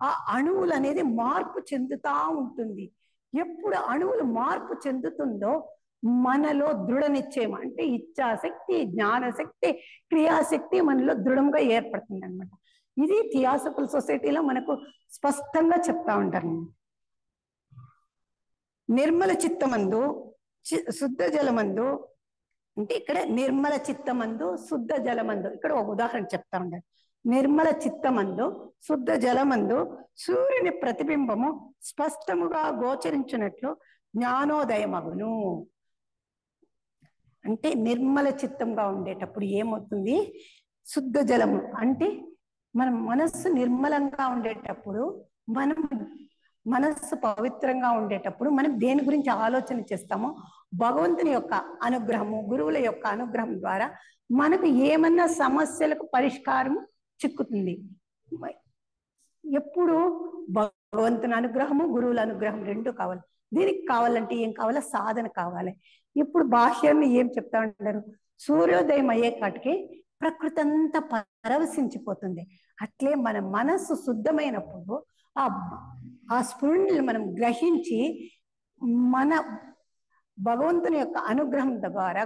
ఆ అణువులు అనేది మార్పు చెందుతా ఉంటుంది. ఎప్పుడు అణువులు మార్పు చెందుతుందో మనలో దృఢ నిశ్చయం అంటే ఇచ్ఛాశక్తి, జ్ఞానశక్తి, క్రియాశక్తి మనలో దృఢంగా ఏర్పడుతుంది అనమాట. ఇది థియాసఫికల్ సొసైటీలో మనకు స్పష్టంగా చెప్తా ఉంటారు. నిర్మల చిత్తమందు శుద్ధ జలమందు అంటే ఇక్కడ నిర్మల చిత్తమందు శుద్ధ జలమందు ఇక్కడ ఒక ఉదాహరణ చెప్తా ఉంటారు. నిర్మల చిత్తమందు శుద్ధ జలమందు సూర్యుని ప్రతిబింబము స్పష్టముగా గోచరించినట్లు జ్ఞానోదయమగును. అంటే నిర్మల చిత్తంగా ఉండేటప్పుడు ఏమవుతుంది, శుద్ధ జలము అంటే మన మనస్సు నిర్మలంగా ఉండేటప్పుడు, మనం మనస్సు పవిత్రంగా ఉండేటప్పుడు మనం దేని గురించి ఆలోచన చేస్తామో భగవంతుని యొక్క అనుగ్రహము, గురువుల యొక్క అనుగ్రహం ద్వారా మనకు ఏమన్నా సమస్యలకు పరిష్కారం చిక్కుతుంది. ఎప్పుడు భగవంతుని అనుగ్రహము, గురువుల అనుగ్రహం రెండు కావాలి. దీనికి కావాలంటే ఏం కావాలో సాధన కావాలి. ఇప్పుడు భాష్యాన్ని ఏం చెప్తా ఉంటారు, సూర్యోదయం అయ్యే కాటికి ప్రకృతి అంతా పరవశించిపోతుంది. అట్లే మన మనస్సు శుద్ధమైనప్పుడు ఆ స్ఫురణని మనం గ్రహించి మన భగవంతుని యొక్క అనుగ్రహం ద్వారా,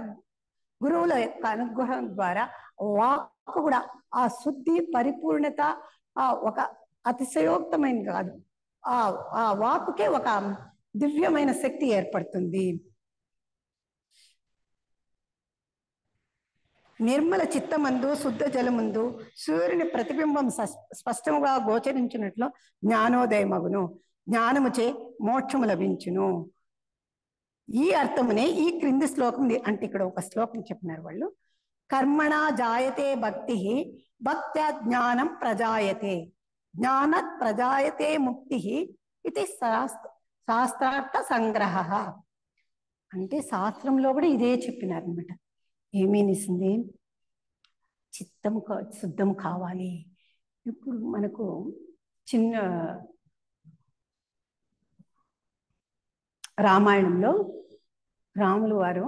గురువుల యొక్క అనుగ్రహం ద్వారా వాక్కు కూడా ఆ శుద్ధి పరిపూర్ణత ఒక అతిశయోక్తమైన కాదు, ఆ వాక్కుకే ఒక దివ్యమైన శక్తి ఏర్పడుతుంది. నిర్మల చిత్తమందు శుద్ధ జలముందు సూర్యుని ప్రతిబింబం స్పష్టముగా గోచరించినట్లు జ్ఞానోదయమగును, జ్ఞానముచే మోక్షము లభించును. ఈ అర్థమునే ఈ క్రింది శ్లోకం, అంటే ఇక్కడ ఒక శ్లోకం చెప్పినారు వాళ్ళు. కర్మణ జాయతే భక్తి, భక్త్యా జ్ఞానం ప్రజాయతే, జ్ఞానత్ ప్రజాయతే ముక్తి ఇది శాస్త్రార్థ సంగ్రహ. అంటే శాస్త్రంలో కూడా ఇదే చెప్పినారు అనమాట. ఏమేనిసింది? చిత్తము శుద్ధం కావాలి. ఇప్పుడు మనకు చిన్న రామాయణంలో రాములు వారు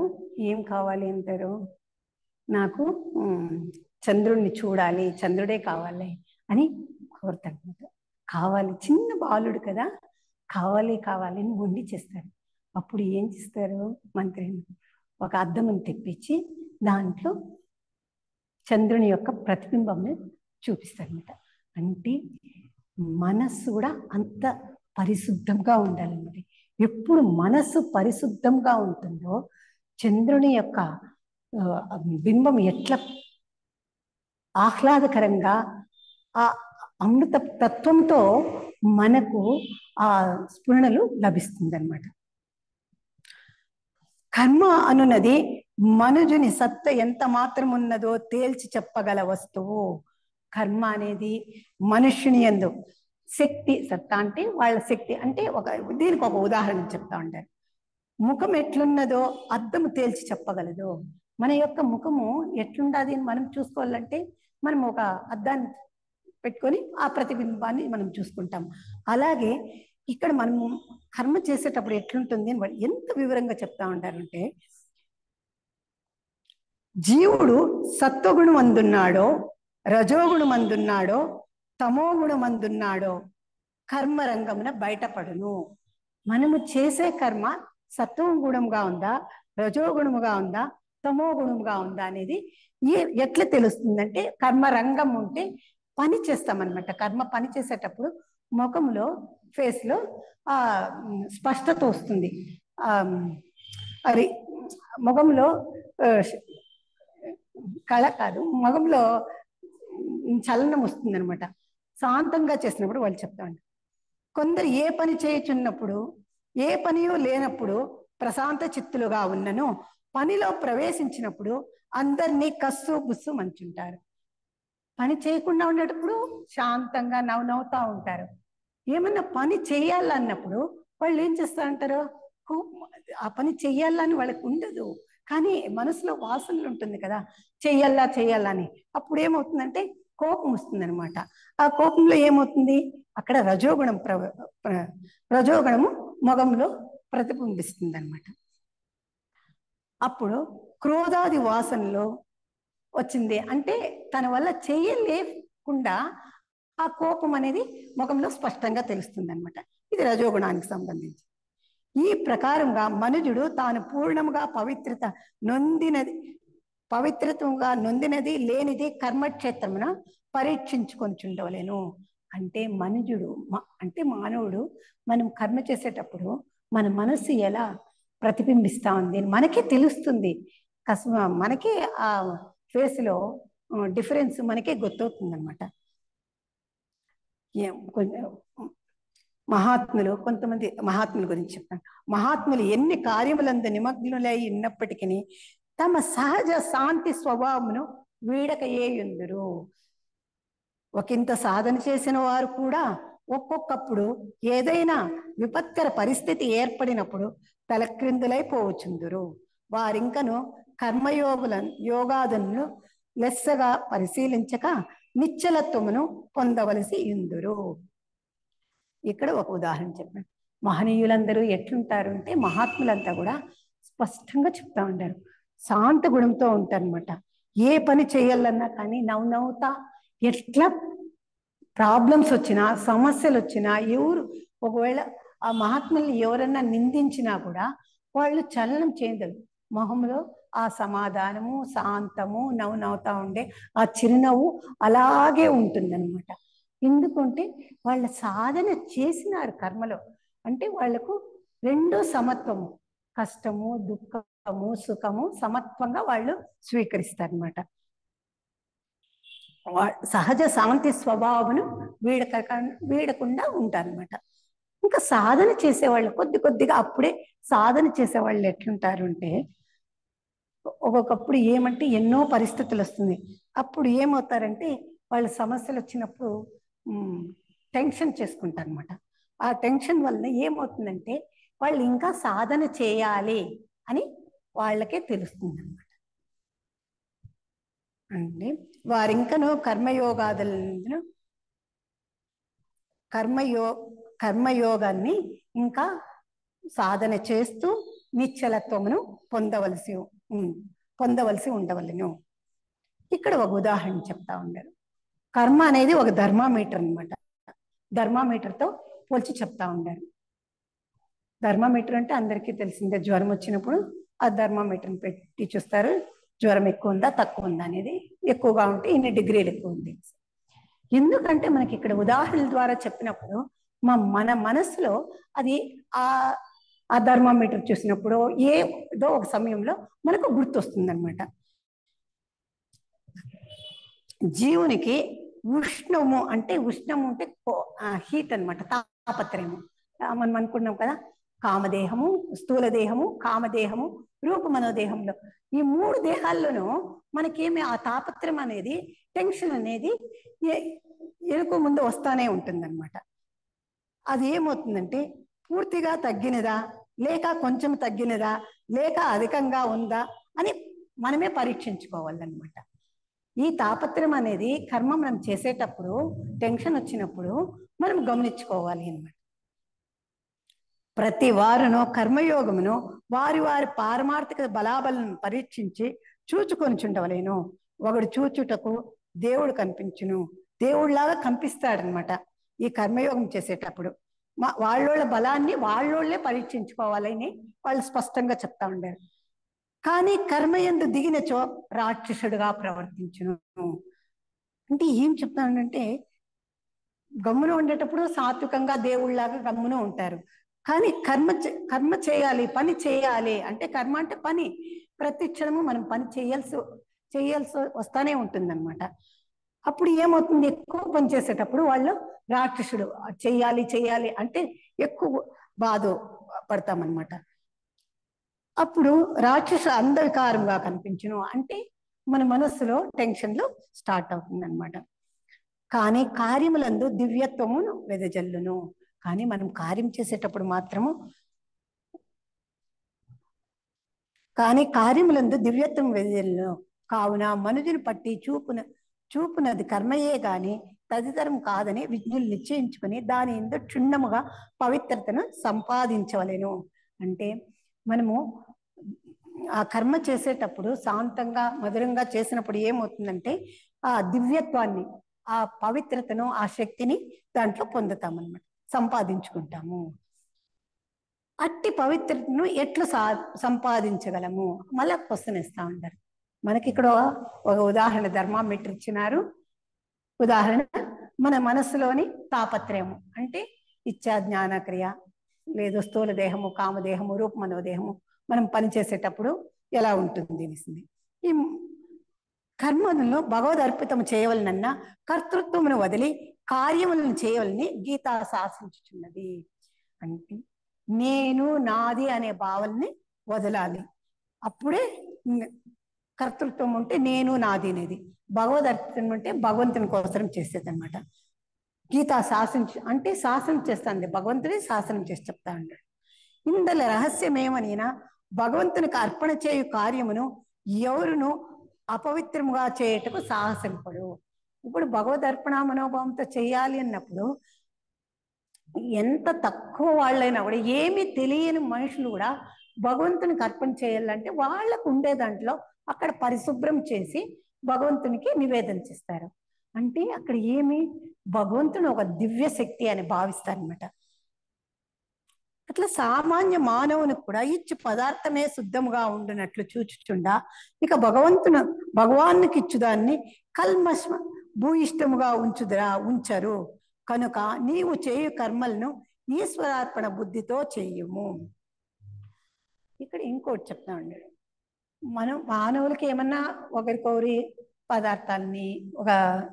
ఏం కావాలి అంటారు? నాకు చంద్రుడిని చూడాలి, చంద్రుడే కావాలి అని కోరుతాడు. కావాలి, చిన్న బాలుడు కదా, కావాలి కావాలి అని మొండి చేస్తారు. అప్పుడు ఏం చేస్తారు? మంత్రిని ఒక అద్దమును తెప్పించి దాంట్లో చంద్రుని యొక్క ప్రతిబింబంని చూపిస్తారనమాట. అంటే మనస్సు కూడా అంత పరిశుద్ధంగా ఉండాలన్నమాట. ఎప్పుడు మనస్సు పరిశుద్ధంగా ఉంటుందో చంద్రుని యొక్క బింబం ఎట్లా ఆహ్లాదకరంగా ఆ అమృత తత్వంతో మనకు ఆ స్ఫురణలు లభిస్తుంది అనమాట. కర్మ అనున్నది మనుజుని సత్త ఎంత మాత్రం ఉన్నదో తేల్చి చెప్పగల వస్తువు. కర్మ అనేది మనుష్యుని యందు శక్తి, సత్తా అంటే వాళ్ళ శక్తి. అంటే దీనికి ఒక ఉదాహరణ చెప్తా ఉంటారు. ముఖం ఎట్లున్నదో అద్దము తేల్చి చెప్పగలదు. మన యొక్క ముఖము ఎట్లుండాది అని మనం చూసుకోవాలంటే మనం ఒక అద్దాన్ని పెట్టుకొని ఆ ప్రతిబింబాన్ని మనం చూసుకుంటాం. అలాగే ఇక్కడ మనము కర్మ చేసేటప్పుడు ఎట్లుంటుంది అని వాళ్ళు ఎంత వివరంగా చెప్తా ఉంటారంటే, జీవుడు సత్వగుణం అందున్నాడో, రజోగుణం అందున్నాడో, తమోగుణం అందున్నాడో కర్మరంగమున బయటపడును. మనము చేసే కర్మ సత్వం గుణంగా ఉందా, రజోగుణముగా ఉందా, తమో గుణంగా ఉందా అనేది ఎట్లా తెలుస్తుందంటే, కర్మరంగం ఉంటే పని చేస్తామన్నమాట. కర్మ పని చేసేటప్పుడు ముఖంలో, ఫేస్లో స్పష్టత వస్తుంది. అది ముఖంలో కళ కాదు, ముఖంలో చలనం వస్తుంది అనమాట. శాంతంగా చేసినప్పుడు వాళ్ళు చెప్తాండి. కొందరు ఏ పని చేయుచున్నప్పుడు, ఏ పనియో లేనప్పుడు ప్రశాంత చిత్తులుగా ఉన్నను, పనిలో ప్రవేశించినప్పుడు అందరినీ కస్సు బుస్సు మంచుంటారు. పని చేయకుండా ఉండేటప్పుడు శాంతంగా నవ్వుతా ఉంటారు. ఏమన్నా పని చేయాలన్నప్పుడు వాళ్ళు ఏం చేస్తారంటారు? ఆ పని చెయ్యాలని వాళ్ళకి ఉండదు, కానీ మనసులో వాసనలు ఉంటుంది కదా, చెయ్యాలని. అప్పుడు ఏమవుతుందంటే కోపం వస్తుంది అనమాట. ఆ కోపంలో ఏమవుతుంది? అక్కడ రజోగుణము మొగంలో ప్రతిబింబిస్తుంది అనమాట. అప్పుడు క్రోధాది వాసనలో వచ్చింది అంటే తన వల్ల చేయలేకుండా ఆ కోపం అనేది ముఖంలో స్పష్టంగా తెలుస్తుంది అనమాట. ఇది రజోగుణానికి సంబంధించి. ఈ ప్రకారంగా మనుజుడు తాను పూర్ణముగా పవిత్రత్వంగా నొందినది లేనిది కర్మక్షేత్రమున పరీక్షించుకొని చుండవలేను. అంటే మనుజుడు అంటే మానవుడు మనం కర్మ చేసేటప్పుడు మన మనస్సు ఎలా ప్రతిబింబిస్తా ఉంది మనకే తెలుస్తుంది. మనకే ఆ ఫేస్లో డిఫరెన్స్ మనకే గుర్తవుతుంది అనమాట. కొంతమంది మహాత్ముల గురించి చెప్తాను. మహాత్ములు ఎన్ని కార్యములందు నిమగ్నులై ఉన్నప్పటికీ తమ సహజ శాంతి స్వభావమును వీడక ఏయుందురు. ఒకంత సాధన చేసిన వారు కూడా ఒక్కొక్కప్పుడు ఏదైనా విపత్కర పరిస్థితి ఏర్పడినప్పుడు తలక్రిందులైపోవచ్చుందురు. వారింకను యోగాదులను లెస్సగా పరిశీలించక నిశ్చలత్వమును పొందవలసి ఇందురు. ఇక్కడ ఒక ఉదాహరణ చెప్పండి. మహనీయులందరూ ఎట్లుంటారు అంటే, మహాత్ములంతా కూడా స్పష్టంగా చెప్తా ఉంటారు. శాంత గుణంతో ఉంటారనమాట. ఏ పని చేయాలన్నా కానీ నవ్వుతా, ఎట్లా ప్రాబ్లమ్స్ వచ్చినా, సమస్యలు వచ్చినా, ఒకవేళ ఆ మహాత్ముల్ని ఎవరన్నా నిందించినా కూడా వాళ్ళు చలనం చేయదు. మొహంలో ఆ సమాధానము, శాంతము, నవ్వుతా ఉండే ఆ చిరునవ్వు అలాగే ఉంటుందన్నమాట. ఎందుకంటే వాళ్ళ సాధన చేసినారు కర్మలో. అంటే వాళ్లకు రెండు సమత్వము, కష్టము దుఃఖము సుఖము సమత్వంగా వాళ్ళు స్వీకరిస్తారనమాట. సహజ శాంతి స్వభావమును వీడకుండా ఉంటారనమాట. ఇంకా సాధన చేసేవాళ్ళు కొద్దిగా అప్పుడే సాధన చేసేవాళ్ళు ఎట్లుంటారు అంటే, ఒక్కొక్కప్పుడు ఏమంటే ఎన్నో పరిస్థితులు వస్తుంది. అప్పుడు ఏమవుతారంటే వాళ్ళ సమస్యలు వచ్చినప్పుడు టెన్షన్ చేసుకుంటారు అనమాట. ఆ టెన్షన్ వలన ఏమవుతుందంటే వాళ్ళు ఇంకా సాధన చేయాలి అని వాళ్ళకే తెలుస్తుంది అనమాట. అంటే వారింకను కర్మయోగాన్ని ఇంకా సాధన చేస్తూ నిశ్చలత్వమును పొందవలసి ఉండవలను. ఇక్కడ ఒక ఉదాహరణ చెప్తా ఉన్నారు. కర్మ అనేది ఒక థర్మామీటర్ అనమాట. థర్మామీటర్తో పోల్చి చెప్తా ఉన్నారు. థర్మామీటర్ అంటే అందరికీ తెలిసిందే. జ్వరం వచ్చినప్పుడు ఆ థర్మామీటర్ని పెట్టి చూస్తారు, జ్వరం ఎక్కువ ఉందా తక్కువ ఉందా అనేది. ఎక్కువగా ఉంటే ఇన్ని డిగ్రీలు ఎక్కువ ఉంది. ఎందుకంటే మనకి ఇక్కడ ఉదాహరణల ద్వారా చెప్పినప్పుడు మన మనసులో అది ఆ థర్మామీటర్ చూసినప్పుడు ఏదో ఒక సమయంలో మనకు గుర్తొస్తుంది అనమాట. జీవునికి ఉష్ణము అంటే హీట్ అనమాట, తాపత్రయము. మనం అనుకున్నాం కదా, కామదేహము, స్థూల దేహము, కామదేహము, రూప మనోదేహంలో ఈ 3 దేహాల్లోనూ మనకేమి ఆ తాపత్రయం అనేది, టెన్షన్ అనేది ఎనుక ముందు వస్తానే ఉంటుందన్నమాట. అది ఏమవుతుందంటే పూర్తిగా తగ్గినదా, లేక కొంచెం తగ్గినదా, లేక అధికంగా ఉందా అని మనమే పరీక్షించుకోవాలన్నమాట. ఈ తాపత్రయం అనేది కర్మ మనం చేసేటప్పుడు టెన్షన్ వచ్చినప్పుడు మనం గమనించుకోవాలి అన్నమాట. ప్రతి వారును కర్మయోగమును వారి పారమార్థిక బలాబలను పరీక్షించి చూచుకొనిచుండవలేను. ఒకడు చూచుటకు దేవుడు కనిపించును. దేవుడిలాగా కనిపిస్తాడనమాట ఈ కర్మయోగం చేసేటప్పుడు. వాళ్ళ బలాన్ని వాళ్ళే పరీక్షించుకోవాలని వాళ్ళు స్పష్టంగా చెప్తా ఉండారు. కానీ కర్మయందు దిగినచో రాక్షసుడుగా ప్రవర్తించును. అంటే ఏం చెప్తానంటే, గమ్మున ఉండేటప్పుడు సాత్వికంగా దేవుళ్ళలాగా గమ్మున ఉంటారు. కానీ కర్మ చేయాలి, పని చేయాలి అంటే, కర్మ అంటే పని. ప్రతి క్షణము మనం పని చేయాల్సి వస్తానే ఉంటుందన్నమాట. అప్పుడు ఏమవుతుంది, ఎక్కువ పని చేసేటప్పుడు వాళ్ళు రాక్షసుడు చెయ్యాలి అంటే ఎక్కువ బాధ పడతామన్నమాట. అప్పుడు రాక్షస అంధకారంగా కనిపించును అంటే మన మనస్సులో టెన్షన్లు స్టార్ట్ అవుతుంది అనమాట. కానీ కార్యములందు దివ్యత్వమును వెదజల్లును. కానీ మనం కార్యం చేసేటప్పుడు మాత్రము దివ్యత్వం వెదజల్లును. కావున మనుజుని పట్టి చూపునది కర్మయే గాని తదితరం కాదని విజ్ఞులు నిశ్చయించుకొని దాని ఎందు క్షుణ్ణముగా పవిత్రతను సంపాదించవలెను. అంటే మనము ఆ కర్మ చేసేటప్పుడు శాంతంగా మధురంగా చేసినప్పుడు ఏమవుతుందంటే ఆ దివ్యత్వాన్ని, ఆ పవిత్రతను, ఆ శక్తిని దాంట్లో పొందుతామన్నమాట, సంపాదించుకుంటాము. అట్టి పవిత్రతను ఎట్లా సంపాదించగలము? మళ్ళా క్వశ్చన్ ఇస్తా ఉంటారు. మనకి ఇక్కడ ఒక ఉదాహరణ థర్మామీటర్ ఇచ్చినారు. ఉదాహరణ మన మనస్సులోని తాపత్రయము అంటే ఇచ్చా జ్ఞానక్రియ, లేదు స్థూల దేహము, కామదేహము, రూప మనోదేహము మనం పనిచేసేటప్పుడు ఎలా ఉంటుంది అనేసింది. ఈ కర్మలను భగవద్ అర్పితం చేయవలనన్నా కర్తృత్వమును వదిలి కార్యములను చేయవలని గీత శాసించుచున్నది. అంటే నేను నాది అనే భావనని వదలాలి. అప్పుడే కర్తృత్వం ఉంటే నేను నాది అనేది, భగవద్ అర్పితం అంటే భగవంతుని కోసం చేసేది అనమాట. గీత శాసనం చేస్తుంది, భగవంతుడే శాసనం చేసి చెప్తా ఉంటాడు. ఇందల రహస్యం ఏమనినా భగవంతునికి అర్పణ చేయు కార్యమును ఎవరును అపవిత్రముగా చేయటకు సాహసింపడు. ఇప్పుడు భగవద్ అర్పణ మనోభావంతో చేయాలి అన్నప్పుడు ఎంత తక్కువ వాళ్ళైనా కూడా, ఏమీ తెలియని మనుషులు కూడా భగవంతునికి అర్పణ చేయాలంటే వాళ్ళకు ఉండే దాంట్లో అక్కడ పరిశుభ్రం చేసి భగవంతునికి నివేదన చేస్తారు. అంటే అక్కడ ఏమి భగవంతుని ఒక దివ్య శక్తి అని భావిస్తారనమాట. అట్లా సామాన్య మానవునికి కూడా ఇచ్చు పదార్థమే శుద్ధముగా ఉండునట్లు చూచుచుండా ఇక భగవానికి ఇచ్చుదాన్ని కల్మష భూయిష్టముగా ఉంచరు. కనుక నీవు చేయు కర్మలను ఈశ్వరార్పణ బుద్ధితో చెయ్యము. ఇక్కడ ఇంకోటి చెప్తామండి. మనం మానవులకి ఏమన్నా ఒకరికొకరి పదార్థాలని ఒక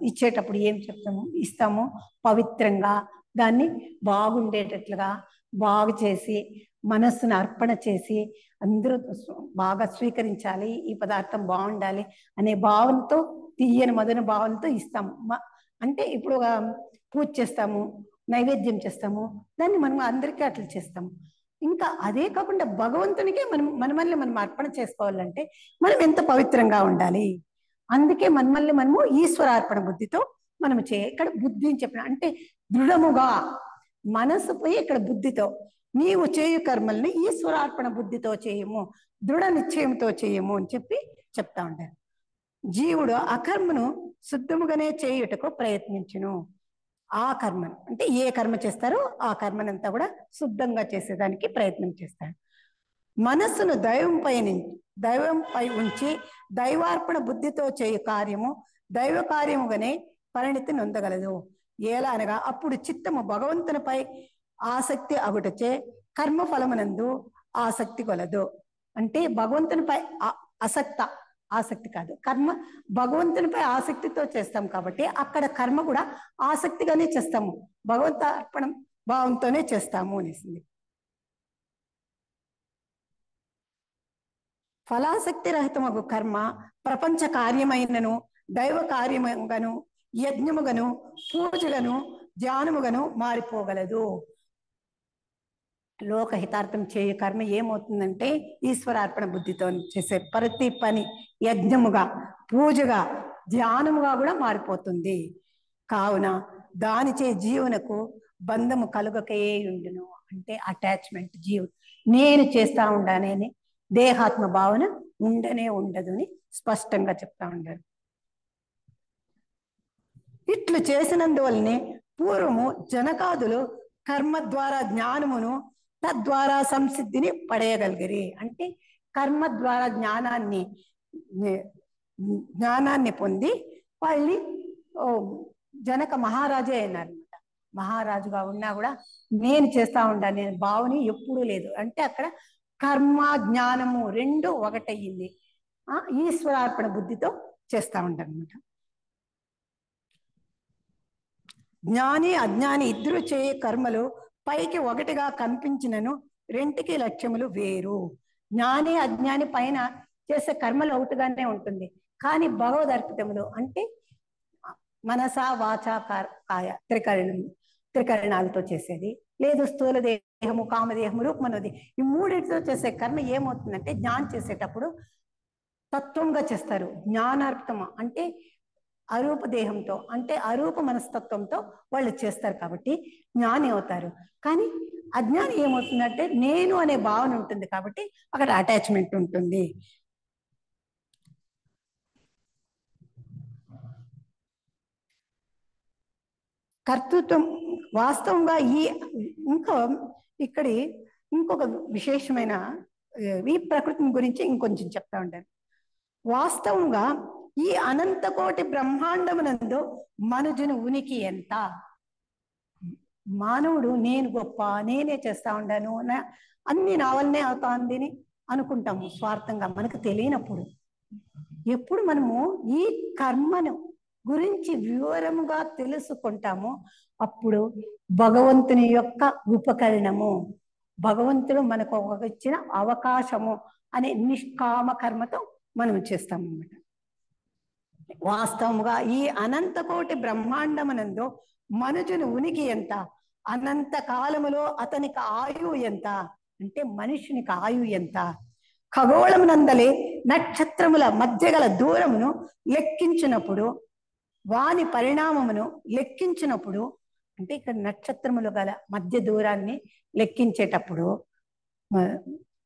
ఇచ్చేటప్పుడు ఏం చెప్తాము, ఇస్తాము పవిత్రంగా దాన్ని బాగుండేటట్లుగా బాగు చేసి మనస్సును అర్పణ చేసి అందరూ బాగా స్వీకరించాలి, ఈ పదార్థం బాగుండాలి అనే భావనతో, తీయని మదన భావనతో ఇస్తాము. అంటే ఇప్పుడు ఒక పూజ చేస్తాము, నైవేద్యం చేస్తాము, దాన్ని మనం అందరికీ అట్లా చేస్తాము. ఇంకా అదే కాకుండా భగవంతునికే మనమల్ని మనం అర్పణ చేసుకోవాలంటే మనం ఎంత పవిత్రంగా ఉండాలి. అందుకే మనము ఈశ్వరార్పణ బుద్ధితో మనం ఇక్కడ బుద్ధి అని చెప్పిన అంటే దృఢముగా మనసు పోయి ఇక్కడ బుద్ధితో నీవు చేయు కర్మల్ని ఈశ్వరార్పణ బుద్ధితో చేయము, దృఢ నిశ్చయంతో చేయము అని చెప్పి చెప్తా ఉంటారు. జీవుడు ఆ కర్మను శుద్ధముగానే చేయుటకు ప్రయత్నించును. ఆ కర్మను అంటే ఏ కర్మ చేస్తారో ఆ కర్మనంతా కూడా శుద్ధంగా చేసేదానికి ప్రయత్నం చేస్తాడు. మనస్సును దైవంపై ఉంచి దైవార్పణ బుద్ధితో చేయు కార్యము దైవ కార్యముగానే పరిణితి నొందగలదు. ఎలా అనగా అప్పుడు చిత్తము భగవంతునిపై ఆసక్తి అగుటచే కర్మ ఫలమునందు ఆసక్తి కొలదు. అంటే భగవంతునిపై ఆసక్తి కాదు, కర్మ భగవంతునిపై ఆసక్తితో చేస్తాం కాబట్టి అక్కడ కర్మ కూడా ఆసక్తిగానే చేస్తాము, భగవంత అర్పణం భావంతోనే చేస్తాము అనేసింది. ఫలాసక్తి రహితమగు కర్మ ప్రపంచ కార్యమైనను దైవ కార్యముగను యజ్ఞముగను పూజగను ధ్యానముగను మారిపోగలదు. లోకహితార్థం చేయు కర్మ ఏమవుతుందంటే ఈశ్వరార్పణ బుద్ధితో చేసే ప్రతి పని యజ్ఞముగా పూజగా ధ్యానముగా కూడా మారిపోతుంది. కావున దానిచే జీవునకు బంధము కలుగకే ఉండును. అంటే అటాచ్మెంట్, జీవు నేను చేస్తా ఉండానని దేహాత్మ భావన ఉండనే ఉండదు అని స్పష్టంగా చెప్తా ఉండారు. ఇట్లు చేసినందువల్లనే పూర్వము జనకాదులు కర్మ ద్వారా జ్ఞానమును తద్వారా సంసిద్ధిని పడేయగలిగిరి. అంటే కర్మ ద్వారా జ్ఞానాన్ని పొంది వాళ్ళని జనక మహారాజే అయినారనమాట. మహారాజుగా ఉన్నా కూడా నేను చేస్తా ఉంటాను నేను భావన ఎప్పుడూ లేదు. అంటే అక్కడ కర్మ జ్ఞానము రెండు ఒకటయ్యింది. ఈశ్వరార్పణ బుద్ధితో చేస్తా ఉంటారనమాట. జ్ఞాని అజ్ఞాని ఇద్దరు చేయే కర్మలు పైకి ఒకటిగా కనిపించినను రెంటికి లక్ష్యములు వేరు. జ్ఞాని అజ్ఞాని పైన చేసే కర్మలు ఒకటిగానే ఉంటుంది, కానీ భగవద్ అర్పితములు అంటే మనస వాచ కాయ త్రికరణాలతో చేసేది, లేదు స్థూల దేహము కామదేహము రూపమనోది, ఈ మూడింటితో చేసే కర్మ ఏమవుతుందంటే జ్ఞానం చేసేటప్పుడు తత్వంగా చేస్తారు. జ్ఞానార్పితము అంటే అరూప దేహంతో అంటే అరూప మనస్తత్వంతో వాళ్ళు చేస్తారు కాబట్టి జ్ఞాని అవుతారు. కానీ అజ్ఞాని ఏమవుతుందంటే నేను అనే భావన ఉంటుంది కాబట్టి అక్కడ అటాచ్మెంట్ ఉంటుంది. కర్తృత్వం వాస్తవంగా ఇక్కడి ఇంకొక విశేషమైన ఈ ప్రకృతిని గురించి ఇంకొంచెం చెప్తా ఉంటాను. వాస్తవంగా ఈ అనంతకోటి బ్రహ్మాండమునందు మనుజుని ఉనికి ఎంత? మానవుడు నేను గొప్ప, నేనే చేస్తా ఉండాను, అన్ని నా వల్లనే అవుతాంది అనుకుంటాము స్వార్థంగా, మనకు తెలియనప్పుడు. ఎప్పుడు మనము ఈ కర్మను గురించి వివరముగా తెలుసుకుంటామో అప్పుడు భగవంతుని యొక్క ఉపకరణము, భగవంతుడు మనకు ఇచ్చిన అవకాశము అనే నిష్కామ కర్మతో మనం చేస్తాం అన్నమాట. వాస్తవముగా ఈ అనంతకోటి బ్రహ్మాండమునందు మనుజుని ఉనికి ఎంత? అనంత కాలములో అతనికి ఆయువు ఎంత? అంటే మనుషునికి ఆయువు ఎంత? ఖగోళమునందలి నక్షత్రముల మధ్య గల దూరమును లెక్కించినప్పుడు, వాని పరిణామమును లెక్కించినప్పుడు, అంటే ఇక్కడ నక్షత్రములు గల మధ్య దూరాన్ని లెక్కించేటప్పుడు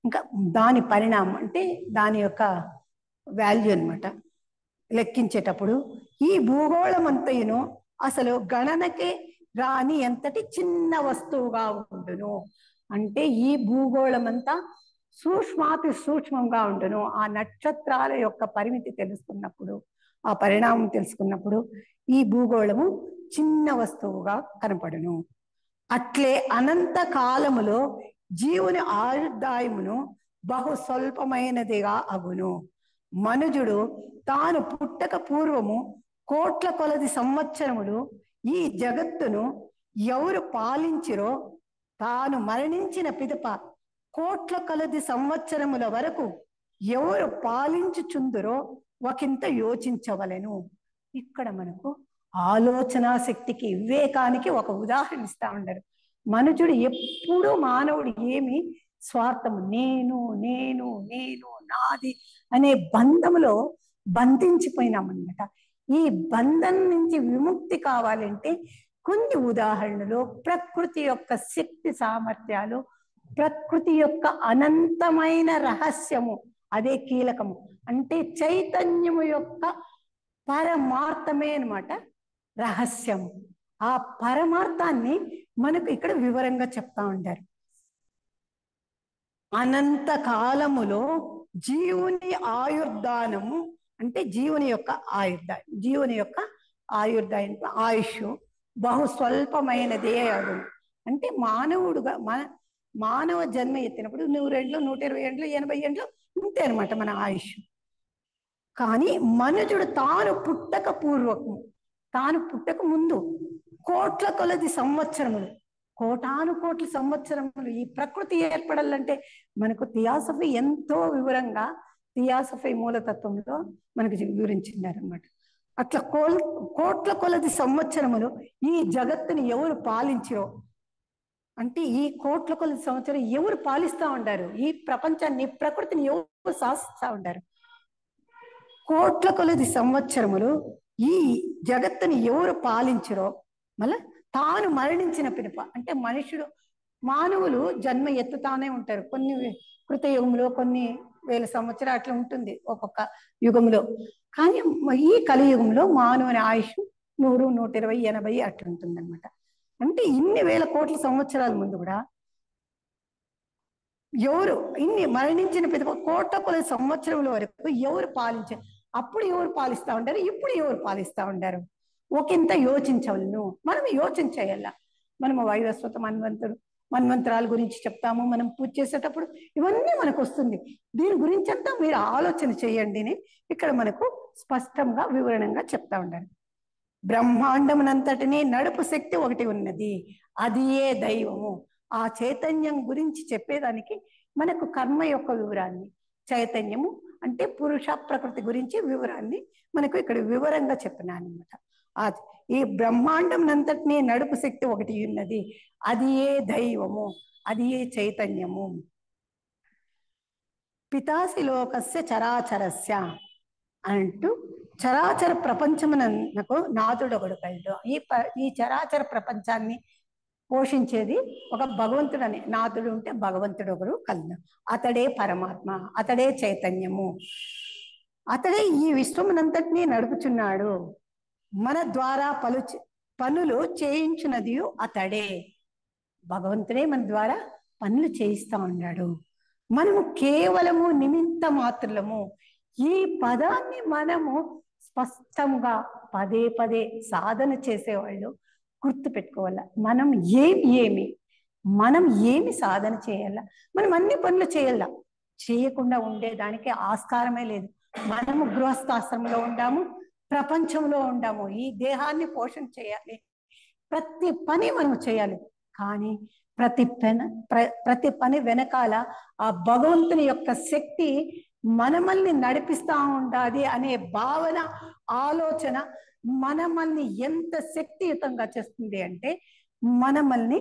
ఇంకా దాని పరిణామం అంటే దాని యొక్క వాల్యూ అనమాట. లెక్కించేటప్పుడు ఈ భూగోళం అంతయును అసలు గణనకే రాని ఎంతటి చిన్న వస్తువుగా ఉండును. అంటే ఈ భూగోళం అంతా సూక్ష్మాతి సూక్ష్మంగా ఉండును. ఆ నక్షత్రాల యొక్క పరిమితి తెలుసుకున్నప్పుడు, ఆ పరిణామం తెలుసుకున్నప్పుడు ఈ భూగోళము చిన్న వస్తువుగా కనపడును. అట్లే అనంత కాలములో జీవుని ఆయుర్దాయమును బహు స్వల్పమైనదిగా అగును. మనుజుడు తాను పుట్టక పూర్వము కోట్ల కొలది సంవత్సరములు ఈ జగత్తును ఎవరు పాలించిరో, తాను మరణించిన పిదప కోట్ల కొలది సంవత్సరముల వరకు ఎవరు పాలించుచుందురో ఒకంత యోచించవలెను. ఇక్కడ మనకు ఆలోచనా శక్తికి, వివేకానికి ఒక ఉదాహరణ ఇస్తా ఉండరు. మనుషుడు ఎప్పుడూ మానవుడు ఏమి స్వార్థము, నేను నేను నేను నాది అనే బంధములో బంధించిపోయినామన్నమాట. ఈ బంధం నుంచి విముక్తి కావాలంటే కొన్ని ఉదాహరణలు, ప్రకృతి యొక్క శక్తి సామర్థ్యాలు, ప్రకృతి యొక్క అనంతమైన రహస్యము, అదే కీలకము. అంటే చైతన్యము యొక్క పరమార్థమే అన్నమాట రహస్యం. ఆ పరమార్థాన్ని మనకు ఇక్కడ వివరంగా చెప్తా ఉంటారు. అనంత కాలములో జీవుని ఆయుర్దానము అంటే జీవుని యొక్క ఆయుర్దాయం, జీవుని యొక్క ఆయుర్దాయం ఆయుష్ బహు స్వల్పమైనదే అగును. అంటే మానవుడుగా మానవ జన్మ ఎత్తినప్పుడు 100 ఏండ్లు, 120 ఏండ్లు, 80 ఏండ్లు ఇంతే అనమాట మన ఆయుష్. కానీ మనుజుడు తాను పుట్టక పూర్వకము, తాను పుట్టక ముందు కోట్ల కొలది సంవత్సరములు, కోటాను కోట్ల సంవత్సరములు ఈ ప్రకృతి ఏర్పడాలంటే మనకు థియాసఫీ ఎంతో వివరంగా థియాసఫీ మూలతత్వంలో మనకు వివరించినారనమాట. అట్లా కోట్ల కొలది సంవత్సరములు ఈ జగత్తుని ఎవరు పాలించిరో, అంటే ఈ కోట్ల కొలది సంవత్సరం ఎవరు పాలిస్తూ ఉంటారు, ఈ ప్రపంచాన్ని ప్రకృతిని ఎవరు శాసిస్తూ ఉంటారు. కోట్ల కొలది సంవత్సరములు ఈ జగత్తుని ఎవరు పాలించరో, మళ్ళా తాను మరణించిన పిదప, అంటే మనుషుడు మానవులు జన్మ ఎత్తుతానే ఉంటారు. కొన్ని కృతయుగంలో కొన్ని వేల సంవత్సరాలు అట్లా ఉంటుంది ఒక్కొక్క యుగంలో. కానీ ఈ కలియుగంలో మానవుని ఆయుష్ 100, 120, 80 అట్లా ఉంటుంది అనమాట. అంటే ఇన్ని వేల కోట్ల సంవత్సరాల ముందు కూడా ఎవరు ఇన్ని మరణించిన పిదప కోట్ల కొలది సంవత్సరముల వరకు ఎవరు పాలించారు, అప్పుడు ఎవరు పాలిస్తూ ఉంటారు, ఇప్పుడు ఎవరు పాలిస్తూ ఉంటారు, ఒకంత యోచించవలను. మనం యోచన చేయాల. మనము వైవస్వత మన్వంతరాల గురించి చెప్తాము, మనం పూజ చేసేటప్పుడు ఇవన్నీ మనకు వస్తుంది. దీని గురించి అంతా మీరు ఆలోచన చేయండి అని ఇక్కడ మనకు స్పష్టంగా వివరణంగా చెప్తా ఉంటారు. బ్రహ్మాండమునంతటినీ నడుపు శక్తి ఒకటి ఉన్నది, అది ఏ దైవము. ఆ చైతన్యం గురించి చెప్పేదానికి మనకు కర్మ యొక్క వివరాన్ని, చైతన్యము అంటే పురుష ప్రకృతి గురించి వివరాన్ని మనకు ఇక్కడ వివరంగా చెప్పినాను అనమాట. ఈ బ్రహ్మాండమునంతటినీ నడుపు శక్తి ఒకటి ఉన్నది, అది ఏ దైవము, అది ఏ చైతన్యము. పితాసి లోకస్య చరాచరస్య అంటూ చరాచర ప్రపంచమునకు నాథుడు ఒకడు కలడు. ఈ చరాచర ప్రపంచాన్ని పోషించేది ఒక భగవంతుడు అని, నాథుడు ఉంటే భగవంతుడు ఒకడు కలడు. అతడే పరమాత్మ, అతడే చైతన్యము, అతడే ఈ విశ్వమునంతటినీ నడుపుచున్నాడు. మన ద్వారా పనులు చేయించున్నది అతడే. భగవంతుడే మన ద్వారా పనులు చేయిస్తా ఉన్నాడు. మనము కేవలము నిమిత్త మాత్రము. ఈ పదాన్ని మనము స్పష్టంగా పదే పదే సాధన చేసేవాళ్ళు గుర్తు పెట్టుకోవాల. మనం మనం ఏమి సాధన చేయాల, మనం అన్ని పనులు చేయాల. చేయకుండా ఉండేదానికి ఆస్కారమే లేదు. మనము గృహస్థాశ్రమంలో ఉండాము, ప్రపంచంలో ఉండాము, ఈ దేహాన్ని పోషణ చేయాలి, ప్రతి పని మనము చేయాలి. కానీ ప్రతి పని వెనకాల ఆ భగవంతుని యొక్క శక్తి మనమల్ని నడిపిస్తా ఉండాలి అనే భావన, ఆలోచన మనమల్ని ఎంత శక్తియుతంగా చేస్తుంది అంటే, మనమల్ని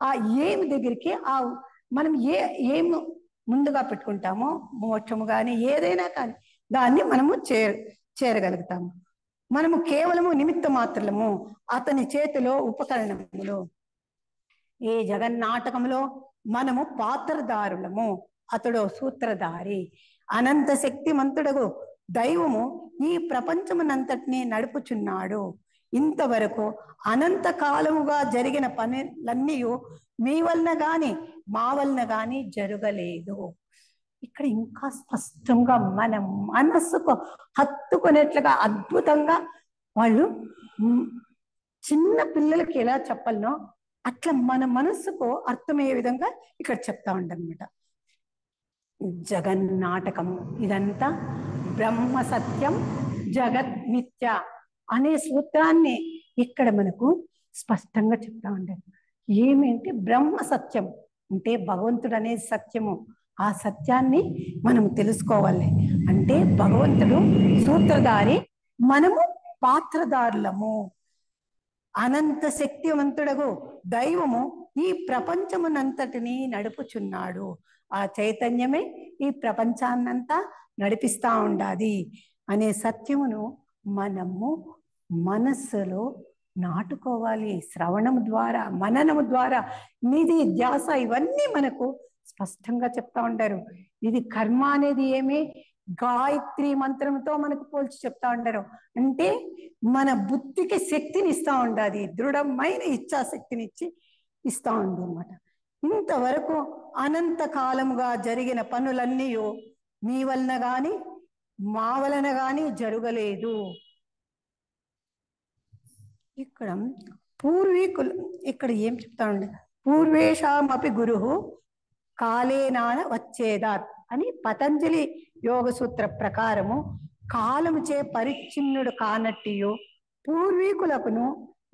ఆ ఏమి దగ్గరికి మనం ఏం ముందుగా పెట్టుకుంటామో, మోక్షము కానీ ఏదైనా కానీ దాన్ని మనము చేరగలుగుతాము. మనము కేవలము నిమిత్త మాత్రము, అతని చేతిలో ఉపకరణములు. ఈ జగన్నాటకంలో మనము పాత్రదారులము, అతడు సూత్రధారి. అనంత శక్తిమంతుడగు దైవము ఈ ప్రపంచమునంతటినీ నడుపుచున్నాడు. ఇంతవరకు అనంత కాలముగా జరిగిన పనులన్నీ మీ వలన గాని మా వలన గాని జరగలేదు. ఇక్కడ ఇంకా స్పష్టంగా మన మనస్సుకు హత్తుకునేట్లుగా అద్భుతంగా వాళ్ళు చిన్న పిల్లలకి ఎలా చెప్పాలనో అట్లా మన మనస్సుకు అర్థమయ్యే విధంగా ఇక్కడ చెప్తా ఉంటారనమాట. జగన్నాటకం ఇదంతా బ్రహ్మ సత్యం జగత్ మిథ్య అనే సూత్రాన్ని ఇక్కడ మనకు స్పష్టంగా చెప్తా ఉంటారు. ఏమేంటి బ్రహ్మ సత్యం అంటే భగవంతుడు అనేది సత్యము. ఆ సత్యాన్ని మనం తెలుసుకోవాలి. అంటే భగవంతుడు సూత్రధారి, మనము పాత్రధారులము. అనంత శక్తివంతుడగు దైవము ఈ ప్రపంచమునంతటిని నడుపుచున్నాడు. ఆ చైతన్యమే ఈ ప్రపంచాన్నంతా నడిపిస్తా ఉండాది అనే సత్యమును మనము మనస్సులో నాటుకోవాలి. శ్రవణము ద్వారా, మననము ద్వారా, నిధి ధ్యాస ఇవన్నీ మనకు స్పష్టంగా చెప్తా ఉంటారు. ఇది కర్మ అనేది ఏమి గాయత్రి మంత్రంతో మనకు పోల్చి చెప్తా ఉంటారు. అంటే మన బుద్ధికి శక్తిని ఇస్తా ఉండాలి, దృఢమైన ఇచ్ఛాశక్తిని ఇస్తా ఉంది అన్నమాట. ఇంతవరకు అనంత కాలముగా జరిగిన పనులన్నీ మీ వలన గాని మా వలన గాని జరగలేదు. ఇక్కడ పూర్వీకులు ఇక్కడ ఏం చెప్తా ఉండే, పూర్వేషామపి గురువు కాలేనాన వచ్చేదాత్ అని పతంజలి యోగ సూత్ర ప్రకారము కాలముచే పరిచ్ఛిన్నుడు కానట్టియు పూర్వీకులకును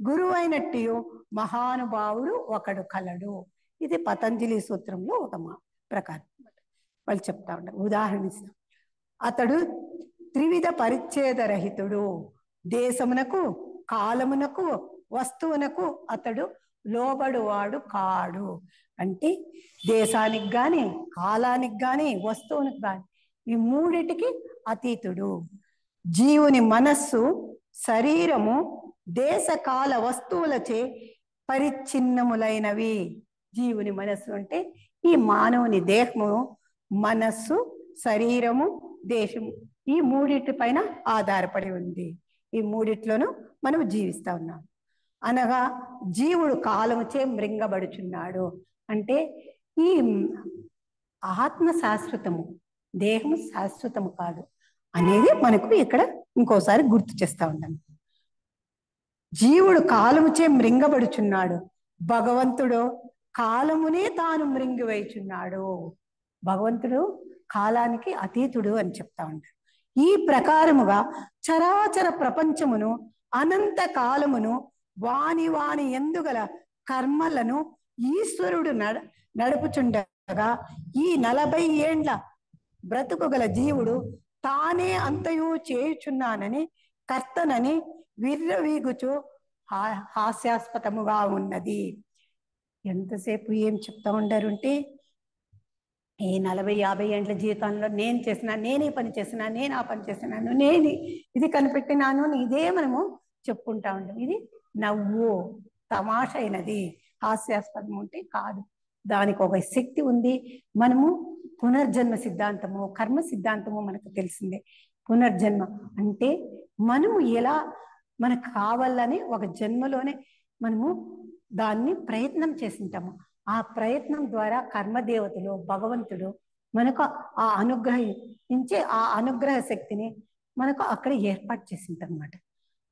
గురువైనట్టియు మహానుభావుడు ఒకడు కలడు. ఇది పతంజలి సూత్రంలో ఒక ప్రకారం వాళ్ళు చెప్తా ఉంటారు. ఉదాహరణ ఇస్తాం. అతడు త్రివిధ పరిచ్ఛేద రహితుడు, దేశమునకు కాలమునకు వస్తువునకు అతడు లోబడువాడు కాడు. అంటే దేశానికి గాని కాలానికి గాని వస్తువునికి గాని ఈ మూడిటికి అతీతుడు. జీవుని మనస్సు శరీరము దేశ కాల వస్తువులచే పరిచ్ఛిన్నములైనవి. జీవుని మనస్సు అంటే ఈ మానవుని దేహము, మనస్సు, శరీరము, దేశము ఈ మూడిటి పైన ఆధారపడి ఉంది. ఈ మూడిట్లోనూ మనం జీవిస్తా ఉన్నాం. అనగా జీవుడు కాలముచే మృంగబడుచున్నాడు. అంటే ఈ ఆత్మ శాశ్వతము, దేహము శాశ్వతము కాదు అనేది మనకు ఇక్కడ ఇంకోసారి గుర్తు చేస్తా ఉన్నాను. జీవుడు కాలముచే మృంగబడుచున్నాడు, భగవంతుడు కాలమునే తాను మృంగివేయుచున్నాడు. భగవంతుడు కాలానికి అతీతుడు అని చెప్తా ఉంటాడు. ఈ ప్రకారముగా చరాచర ప్రపంచమును అనంత కాలమును వాని వాని ఎందుగల కర్మలను ఈశ్వరుడు నడుపుచుండగా ఈ 40 ఏండ్ల బ్రతుకుగల జీవుడు తానే అంతయు చేయుచున్నానని కర్తనని విర్రవీగుచు హాస్యాస్పదముగా ఉన్నది. ఎంతసేపు ఏం చెప్తా ఉండారు అంటే ఈ 40-50 ఏండ్ల జీవితంలో నేను చేసినా, నేనే పని చేసినా, నేను ఆ పని చేసినాను, నేను ఇది కనిపెట్టినాను, ఇదే మనము చెప్పుకుంటా ఉంటాం. ఇది నవ్వు తమాష అయినది, హాస్యాస్పదం ఉంటే కాదు. దానికి ఒక శక్తి ఉంది. మనము పునర్జన్మ సిద్ధాంతము, కర్మ సిద్ధాంతము మనకు తెలిసిందే. పునర్జన్మ అంటే మనము ఎలా మనకు కావాలని ఒక జన్మలోనే మనము దాన్ని ప్రయత్నం చేసింటాము. ఆ ప్రయత్నం ద్వారా కర్మదేవతలు, భగవంతుడు మనకు ఆ అనుగ్రహించే ఆ అనుగ్రహ శక్తిని మనకు అక్కడ ఏర్పాటు చేసిందన్నమాట.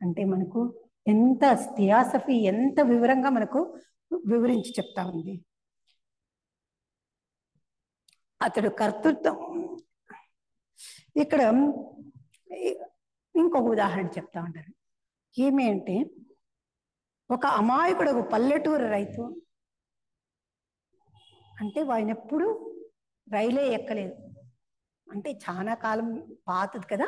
అంటే మనకు ఎంత థియాసఫీ ఎంత వివరంగా మనకు వివరించి చెప్తా ఉంది. అతడు కర్తృత్వం. ఇక్కడ ఇంకొక ఉదాహరణ చెప్తా ఉంటారు. ఏమి అంటే ఒక అమాయకుడు పల్లెటూరు రైతు అంటే ఆయన ఎప్పుడు రైలే ఎక్కలేదు. అంటే చాలా కాలం పాతది కదా,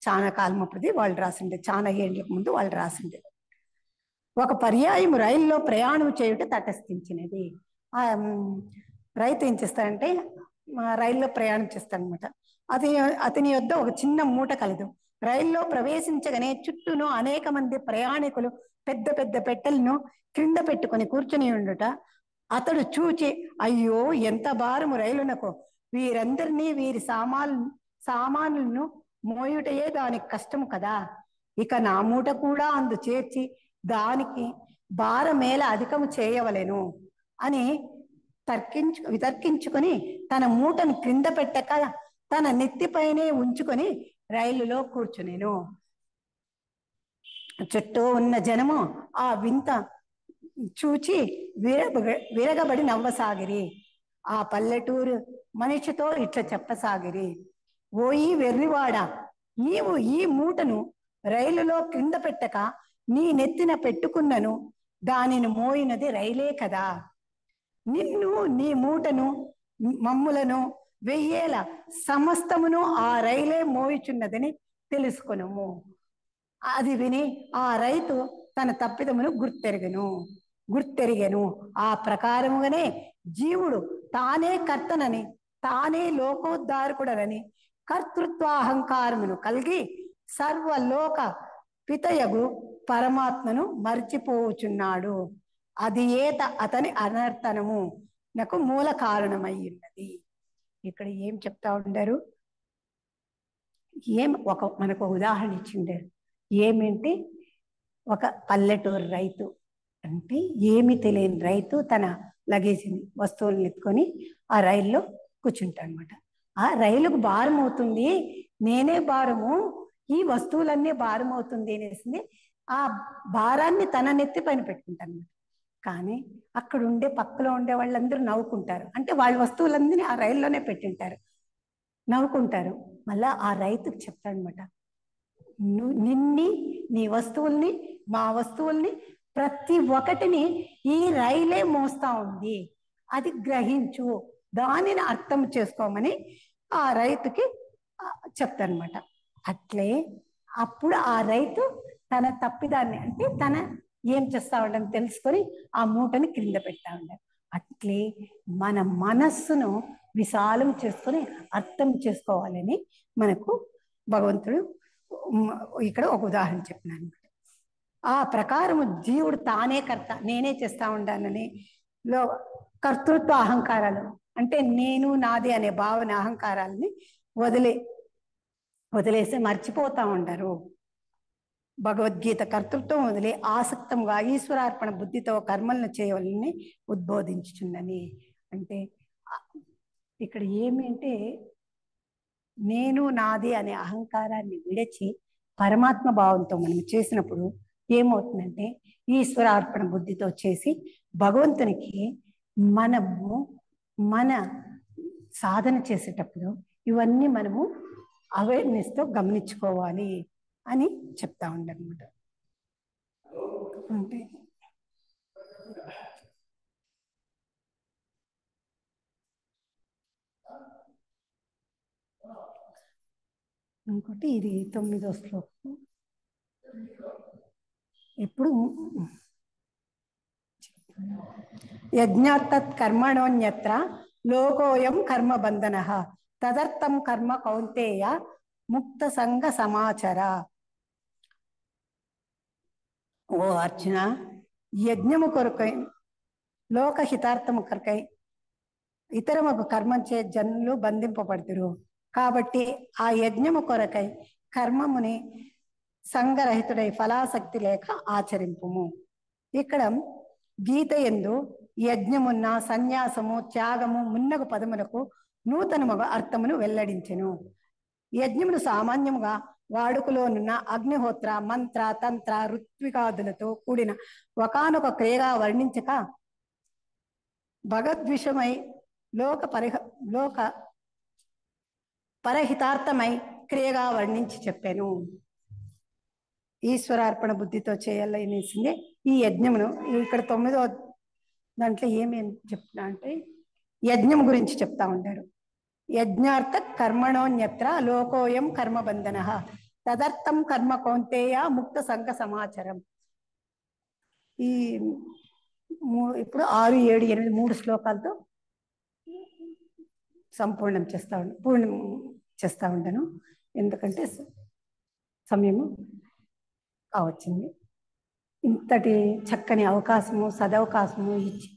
చాలా కాలం అప్పుడుది వాళ్ళు రాసిండే, చాలా ఏళ్ళకు ముందు వాళ్ళు రాసిండే. ఒక పర్యాయం రైల్లో ప్రయాణం చేయుట తటస్థించినది. ఆ రైతు ఏం చేస్తాడంటే రైల్లో ప్రయాణం చేస్తాడనమాట. అతని యొద్ద ఒక చిన్న మూట కలదు. రైల్లో ప్రవేశించగానే చుట్టూను అనేక మంది ప్రయాణికులు పెద్ద పెద్ద పెట్టెలను క్రింద పెట్టుకొని కూర్చుని ఉండుట అతడు చూచి, అయ్యో ఎంత భారము రైలునకు, వీరందరినీ వీరి సామానులను మోయుటయే దానికి కష్టము కదా, ఇక నా మూట కూడా అందు చేర్చి దానికి భారమేల అధికము చేయవలెను అని వితర్కించుకొని తన మూటను క్రింద పెట్టక తన నెత్తిపైనే ఉంచుకొని రైలులో కూర్చునేను. చుట్టూ ఉన్న జనము ఆ వింత చూచి విరగబడి నవ్వసాగిరి. ఆ పల్లెటూరు మనిషితో ఇట్లా చెప్పసాగిరి, ఓయి వెర్రివాడా, నీవు ఈ మూటను రైలులో కింద పెట్టక నీ నెత్తిన పెట్టుకున్నను, దానిని మోయినది రైలే కదా. నిన్ను నీ మూటను మమ్ములను వెయ్యేల సమస్తమును ఆ రైలే మోయిచున్నదని తెలుసుకొనుము. అది విని ఆ రైతు తన తప్పిదమును గుర్తెరిగెను. ఆ ప్రకారముగానే జీవుడు తానే కర్తనని, తానే లోకోద్ధారకుడనని కర్తృత్వాహంకారమును కలిగి సర్వలోక పితయగు పరమాత్మను మర్చిపోచున్నాడు. అది ఏత అతని అనర్థనము నాకు మూల కారణమయ్యున్నది. ఇక్కడ ఏం చెప్తా ఉండారు, మనకు ఉదాహరణ ఇచ్చిండారు. ఏమిటి, ఒక పల్లెటూరు రైతు అంటే ఏమి తెలియని రైతు తన లగేజీని వస్తువులను ఎత్తుకొని ఆ రైల్లో కూర్చుంటాడు అనమాట. ఆ రైలుకు భారం అవుతుంది, నేనే భారము, ఈ వస్తువులన్నీ భారం అవుతుంది అనేసి ఆ భారాన్ని తన నెత్తి పైన పెట్టుకుంటాను. కానీ అక్కడ ఉండే పక్కలో ఉండే వాళ్ళందరూ నవ్వుకుంటారు, అంటే వాళ్ళ వస్తువులన్నీ ఆ రైల్లోనే పెట్టింటారు, నవ్వుకుంటారు. మళ్ళా ఆ రైతుకు చెప్తాడనమాట, నిన్ని, నీ వస్తువుల్ని, మా వస్తువుల్ని, ప్రతి ఒక్కటిని ఈ రైలే మోస్తా ఉంది, అది గ్రహించు, దానిని అర్థం చేసుకోమని ఆ రైతుకి చెప్తానమాట. అట్లే అప్పుడు ఆ రైతు తన తప్పిదాన్ని, అంటే తన ఏం చేస్తా ఉండని తెలుసుకొని ఆ మూటని క్రింద పెడతా ఉండాలి. అట్లే మన మనస్సును విశాలం చేసుకొని అర్థం చేసుకోవాలని మనకు భగవంతుడు ఇక్కడ ఒక ఉదాహరణ చెప్పినాను. ఆ ప్రకారము జీవుడు తానే కర్త, నేనే చేస్తా ఉండానని కర్తృత్వ అహంకారాలు, అంటే నేను నాది అనే భావన అహంకారాలని వదిలేసి మర్చిపోతా ఉండరు. భగవద్గీత కర్తృత్వం వదిలే ఆసక్తంగా ఈశ్వరార్పణ బుద్ధితో కర్మలను చేయవాలని ఉద్బోధించుచుందని. అంటే ఇక్కడ ఏమి అంటే, నేను నాది అనే అహంకారాన్ని విడిచి పరమాత్మ భావంతో మనం చేసినప్పుడు ఏమవుతుందంటే, ఈశ్వరార్పణ బుద్ధితో చేసి భగవంతునికి మనము మన సాధన చేసేటప్పుడు ఇవన్నీ మనము అవేర్నెస్తో గమనించుకోవాలి అని చెప్తా ఉండనమాట. అంటే ఇంకోటి ఇది 9వ శ్లోకం. ఎప్పుడు యజ్ఞార్థత్ కర్మణోన్యత్ర లోకోయం కర్మ బంధన తదర్థం కర్మ కౌంతేయ ముక్త సంగ సమాచార. ఓ అర్జున, యజ్ఞము కొరకై, లోకహితార్థము కొరకై ఇతరముకు కర్మంచే జనులు బంధింపబడుతురు. కాబట్టి ఆ యజ్ఞము కొరకై కర్మముని సంగరహితుడై ఫలాసక్తి లేక ఆచరింపుము. ఇక్కడ గీత యందు యజ్ఞమున్న సన్యాసము, త్యాగము మున్నగు పదములకు నూతనముగా అర్థమును వెల్లడించెను. యజ్ఞమును సామాన్యముగా వాడుకలోనున్న అగ్నిహోత్ర, మంత్ర, తంత్ర, ఋత్వికాదులతో కూడిన ఒకానొక క్రియగా వర్ణించక భగద్విషమై లోక పరహితార్థమై క్రియగా వర్ణించి చెప్పాను. ఈశ్వరార్పణ బుద్ధితో చేయాలనేసిందే ఈ యజ్ఞమును. ఇక్కడ 9వ దాంట్లో ఏమి చెప్తున్నా అంటే యజ్ఞం గురించి చెప్తా ఉంటారు. యజ్ఞార్థ కర్మణోన్యత్ర లోకోయం కర్మబంధన తదర్థం కర్మ కౌంతేయ ముక్త సంఘ సమాచారం. ఈ ఇప్పుడు 6, 7, 8 3 శ్లోకాలతో పూర్ణం చేస్తా ఉంటాను, ఎందుకంటే సమయము కావచ్చింది. ఇంతటి చక్కని అవకాశము, సదవకాశము ఇచ్చి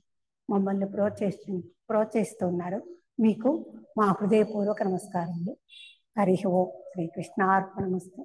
మమ్మల్ని ప్రోత్సహిస్తున్నారు. మీకు మా హృదయపూర్వక నమస్కారములు. హరి ఓం. శ్రీకృష్ణార్పణమస్తు.